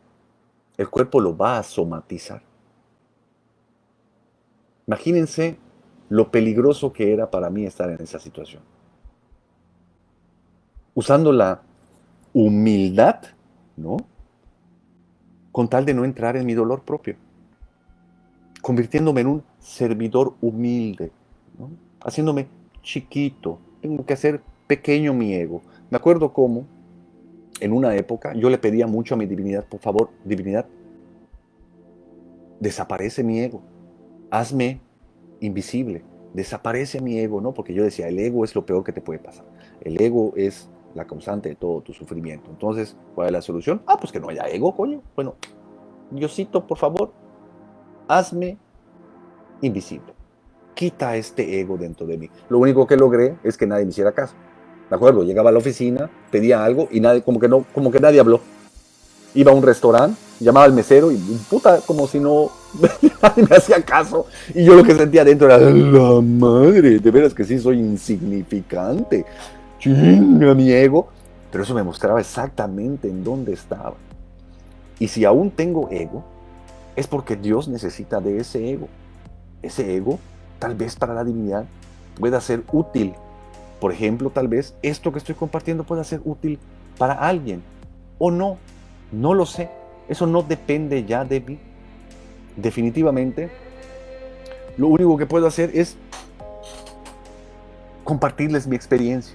El cuerpo lo va a somatizar. Imagínense lo peligroso que era para mí estar en esa situación. Usando la humildad, ¿no? Con tal de no entrar en mi dolor propio. Convirtiéndome en un servidor humilde, ¿no? Haciéndome chiquito. Tengo que hacer pequeño mi ego. Me acuerdo cómo, en una época, yo le pedía mucho a mi divinidad, por favor, divinidad, desaparece mi ego. Hazme invisible. Desaparece mi ego, ¿no? Porque yo decía, el ego es lo peor que te puede pasar. El ego es la causante de todo tu sufrimiento. Entonces, ¿cuál es la solución? Pues que no haya ego, coño. Bueno, Diosito, por favor, hazme invisible. Quita este ego dentro de mí. Lo único que logré es que nadie me hiciera caso. ¿De acuerdo? Llegaba a la oficina, pedía algo y nadie, como que nadie habló. Iba a un restaurante, llamaba al mesero y puta, como si no nadie me hacía caso. Y yo lo que sentía adentro era, la madre, de veras que sí soy insignificante. Chinga mi ego. Pero eso me mostraba exactamente en dónde estaba. Y si aún tengo ego, es porque Dios necesita de ese ego. Ese ego, tal vez para la divinidad, pueda ser útil. Por ejemplo, tal vez esto que estoy compartiendo pueda ser útil para alguien. O no, no lo sé. Eso no depende ya de mí. Definitivamente, lo único que puedo hacer es compartirles mi experiencia,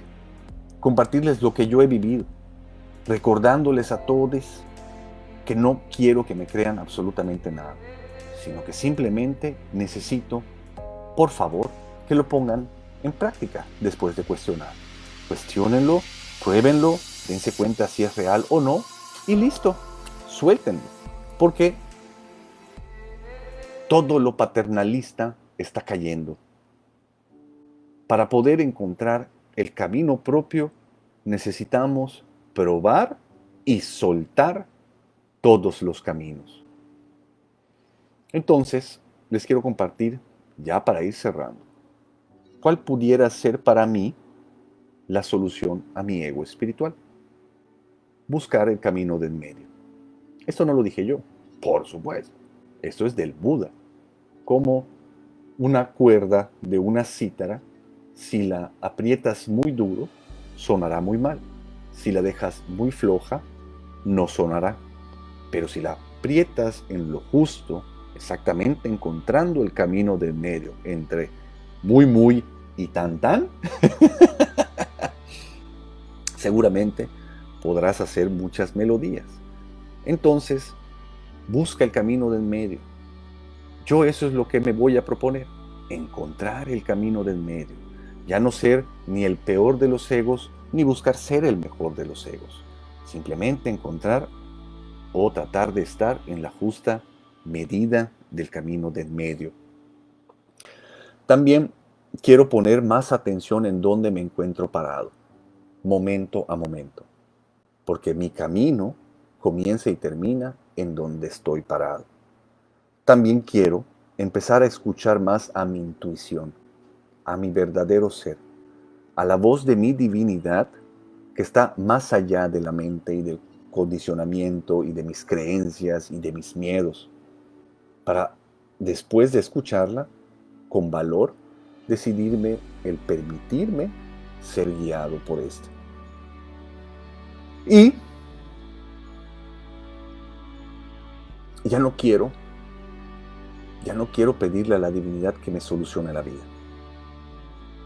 compartirles lo que yo he vivido, recordándoles a todos que no quiero que me crean absolutamente nada, sino que simplemente necesito, por favor, que lo pongan en práctica después de cuestionar. Cuestiónenlo, pruébenlo, dense cuenta si es real o no y listo, suéltenlo. Porque todo lo paternalista está cayendo. Para poder encontrar el camino propio, necesitamos probar y soltar todos los caminos. Entonces, les quiero compartir, ya para ir cerrando, cuál pudiera ser para mí la solución a mi ego espiritual. Buscar el camino del medio. Esto no lo dije yo, por supuesto. Esto es del Buda. Como una cuerda de una cítara, si la aprietas muy duro, sonará muy mal. Si la dejas muy floja, no sonará. Pero si la aprietas en lo justo, exactamente encontrando el camino del medio entre muy y tan, seguramente podrás hacer muchas melodías. Entonces, busca el camino del medio. Yo eso es lo que me voy a proponer, encontrar el camino del medio. Ya no ser ni el peor de los egos, ni buscar ser el mejor de los egos. Simplemente encontrar o tratar de estar en la justa medida del camino del medio. También quiero poner más atención en dónde me encuentro parado, momento a momento, porque mi camino comienza y termina en donde estoy parado. También quiero empezar a escuchar más a mi intuición, a mi verdadero ser, a la voz de mi divinidad que está más allá de la mente y del condicionamiento y de mis creencias y de mis miedos, para después de escucharla, con valor, decidirme el permitirme ser guiado por este. Y ya no quiero pedirle a la divinidad que me solucione la vida.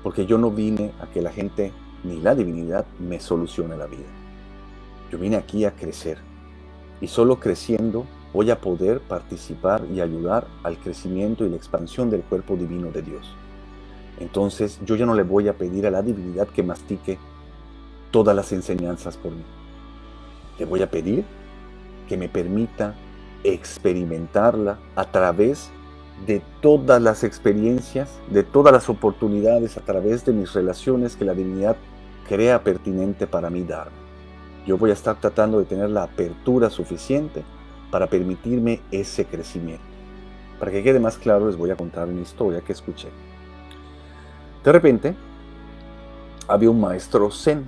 Porque yo no vine a que la gente ni la divinidad me solucione la vida. Yo vine aquí a crecer. Y solo creciendo voy a poder participar y ayudar al crecimiento y la expansión del cuerpo divino de Dios. Entonces yo ya no le voy a pedir a la divinidad que mastique todas las enseñanzas por mí. Le voy a pedir que me permita experimentarla a través de todas las experiencias, de todas las oportunidades, a través de mis relaciones que la divinidad crea pertinente para mí dar. Yo voy a estar tratando de tener la apertura suficiente para permitirme ese crecimiento. Para que quede más claro, les voy a contar una historia que escuché. De repente, había un maestro zen,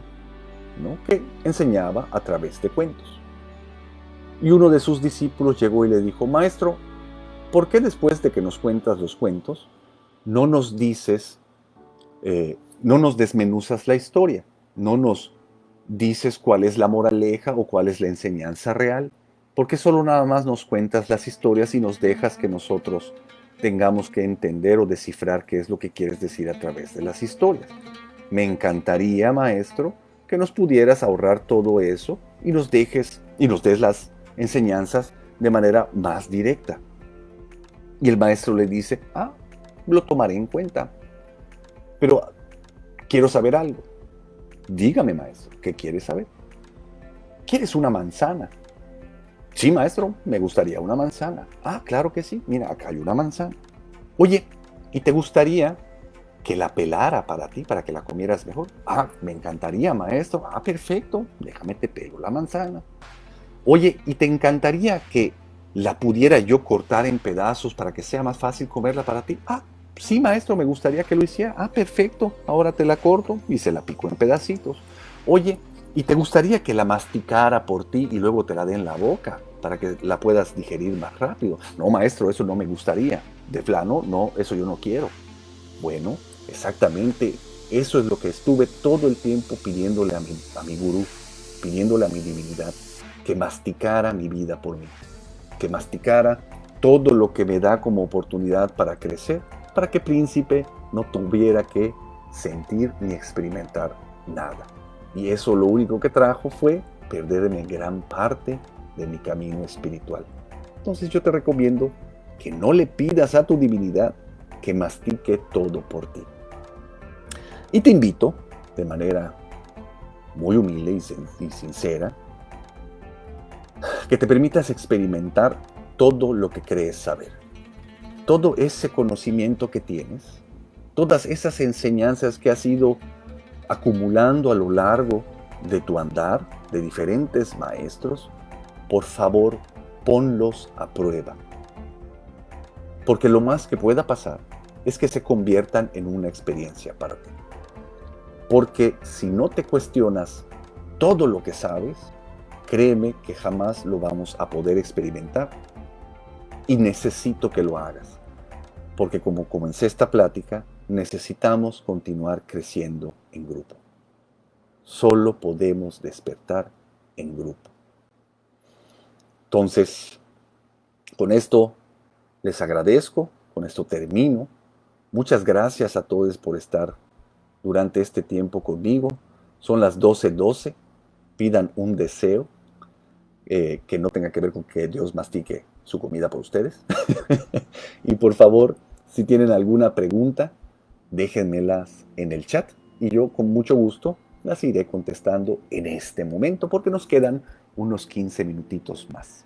¿no?, que enseñaba a través de cuentos. Y uno de sus discípulos llegó y le dijo: maestro, ¿por qué después de que nos cuentas los cuentos, no nos dices, no nos desmenuzas la historia? No nos dices cuál es la moraleja o cuál es la enseñanza real. ¿Por qué solo nada más nos cuentas las historias y nos dejas que nosotros tengamos que entender o descifrar qué es lo que quieres decir a través de las historias? Me encantaría, maestro, que nos pudieras ahorrar todo eso y nos des las enseñanzas de manera más directa. Y el maestro le dice: lo tomaré en cuenta, pero quiero saber algo. Dígame, maestro, ¿qué quieres saber? ¿Quieres una manzana? Sí, maestro, me gustaría una manzana. Claro que sí, mira, acá hay una manzana. Oye, ¿y te gustaría que la pelara para ti, para que la comieras mejor? Me encantaría, maestro. Perfecto, déjame te pego la manzana. Oye, ¿y te encantaría que la pudiera yo cortar en pedazos para que sea más fácil comerla para ti? Sí, maestro, me gustaría que lo hiciera. Perfecto, ahora te la corto y se la pico en pedacitos. Oye, ¿y te gustaría que la masticara por ti y luego te la dé en la boca para que la puedas digerir más rápido? No, maestro, eso no me gustaría. De plano, no, eso yo no quiero. Bueno, exactamente eso es lo que estuve todo el tiempo pidiéndole a mi gurú, pidiéndole a mi divinidad, que masticara mi vida por mí, que masticara todo lo que me da como oportunidad para crecer, para que Príncipe no tuviera que sentir ni experimentar nada. Y eso lo único que trajo fue perderme gran parte de mi camino espiritual. Entonces yo te recomiendo que no le pidas a tu divinidad que mastique todo por ti. Y te invito, de manera muy humilde y sincera, que te permitas experimentar todo lo que crees saber. Todo ese conocimiento que tienes, todas esas enseñanzas que has ido acumulando a lo largo de tu andar de diferentes maestros, por favor, ponlos a prueba. Porque lo más que pueda pasar es que se conviertan en una experiencia para ti. Porque si no te cuestionas todo lo que sabes, créeme que jamás lo vamos a poder experimentar. Y necesito que lo hagas. Porque como comencé esta plática, necesitamos continuar creciendo en grupo. Solo podemos despertar en grupo. Entonces, con esto les agradezco, con esto termino. Muchas gracias a todos por estar durante este tiempo conmigo. Son las 12:12. Pidan un deseo que no tenga que ver con que Dios mastique su comida por ustedes. Y por favor, si tienen alguna pregunta, déjenmelas en el chat y yo con mucho gusto las iré contestando en este momento porque nos quedan unos 15 minutitos más.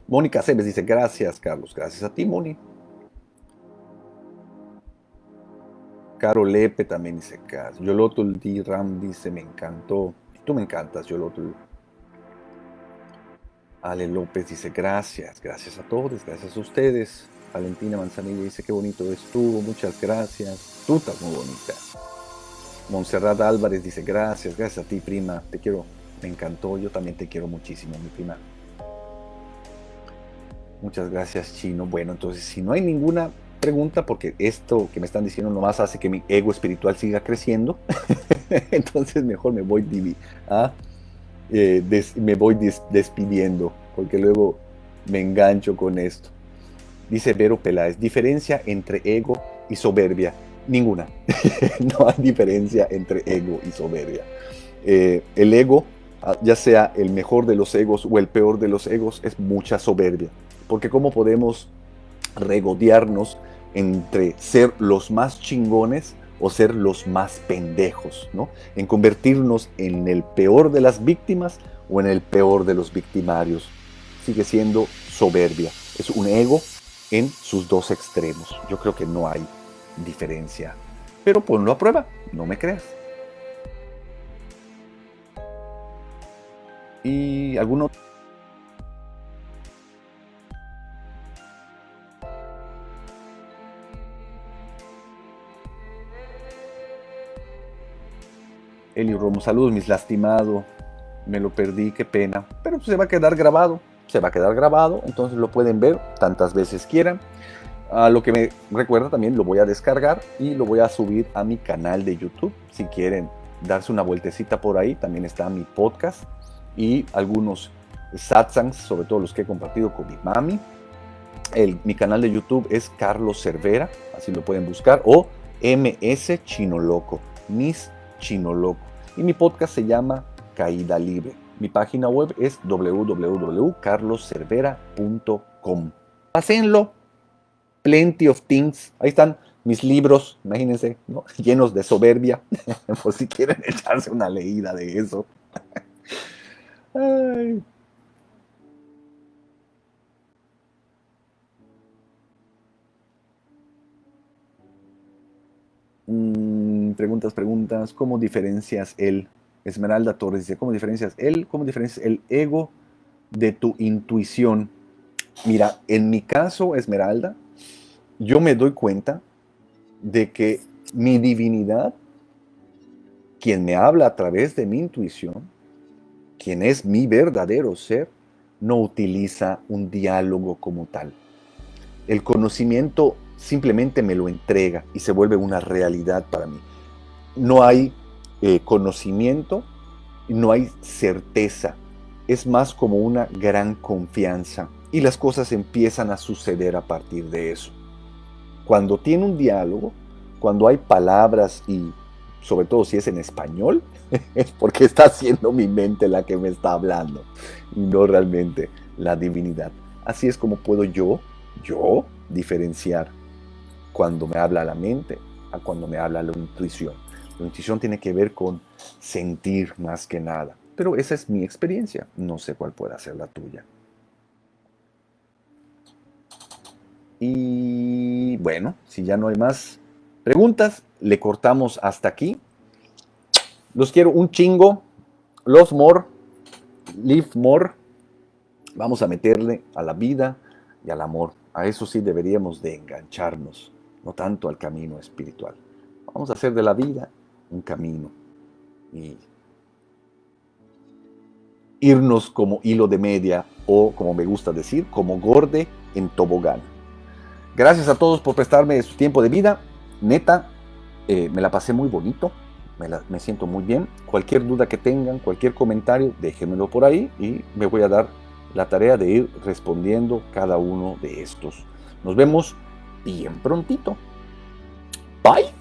Mónica Cebes dice, gracias Carlos, gracias a ti Moni. Caro Lepe también dice, Yolotul D. Ram dice, me encantó. Y tú me encantas, Yolotul. Ale López dice, gracias, gracias a todos, gracias a ustedes. Valentina Manzanilla dice, qué bonito estuvo, muchas gracias. Tú estás muy bonita. Montserrat Álvarez dice, gracias, gracias a ti, prima, te quiero, me encantó, yo también te quiero muchísimo, mi prima. Muchas gracias, Chino. Bueno, entonces, si no hay ninguna pregunta, porque esto que me están diciendo nomás hace que mi ego espiritual siga creciendo, entonces mejor me voy, despidiendo, porque luego me engancho con esto. Dice Vero Peláez, diferencia entre ego y soberbia. Ninguna. No hay diferencia entre ego y soberbia. El ego, ya sea el mejor de los egos o el peor de los egos, es mucha soberbia. Porque ¿cómo podemos regodearnos entre ser los más chingones o ser los más pendejos, ¿no? En convertirnos en el peor de las víctimas o en el peor de los victimarios. Sigue siendo soberbia. Es un ego en sus dos extremos. Yo creo que no hay diferencia. Pero ponlo a prueba, no me creas. ¿Y alguno? Eli Romo, saludos, mis lastimado. Me lo perdí, qué pena. Pero pues se va a quedar grabado. Se va a quedar grabado, entonces lo pueden ver tantas veces quieran. Lo que me recuerda también lo voy a descargar y lo voy a subir a mi canal de YouTube. Si quieren darse una vueltecita por ahí, también está mi podcast y algunos satsangs, sobre todo los que he compartido con mi mami. Mi canal de YouTube es Carlos Cervera, así lo pueden buscar, o MS Chinoloco, Miss Chinoloco. Y mi podcast se llama Caída Libre. Mi página web es www.carloscervera.com. Pásenlo. Plenty of things. Ahí están mis libros, imagínense, ¿no? Llenos de soberbia, por si quieren echarse una leída de eso. Ay. Preguntas. ¿Cómo diferencias Esmeralda Torres dice, ¿cómo diferencias el ego de tu intuición? Mira, en mi caso, Esmeralda, yo me doy cuenta de que mi divinidad, quien me habla a través de mi intuición, quien es mi verdadero ser, no utiliza un diálogo como tal. El conocimiento simplemente me lo entrega y se vuelve una realidad para mí. No hay conocimiento, no hay certeza, es más como una gran confianza y las cosas empiezan a suceder a partir de eso. Cuando tiene un diálogo, cuando hay palabras y sobre todo si es en español, es porque está siendo mi mente la que me está hablando y no realmente la divinidad. Así es como puedo yo diferenciar cuando me habla la mente a cuando me habla la intuición. La intuición tiene que ver con sentir más que nada, pero esa es mi experiencia, no sé cuál pueda ser la tuya. Y bueno, si ya no hay más preguntas, le cortamos hasta aquí. Los quiero un chingo. Love more. Live more. Vamos a meterle a la vida y al amor. A eso sí deberíamos de engancharnos, no tanto al camino espiritual. Vamos a hacer de la vida un camino y irnos como hilo de media o, como me gusta decir, como gorde en tobogán. Gracias a todos por prestarme su tiempo de vida. Neta, me la pasé muy bonito. Me siento muy bien. Cualquier duda que tengan, cualquier comentario, déjenmelo por ahí y me voy a dar la tarea de ir respondiendo cada uno de estos. Nos vemos bien prontito. Bye.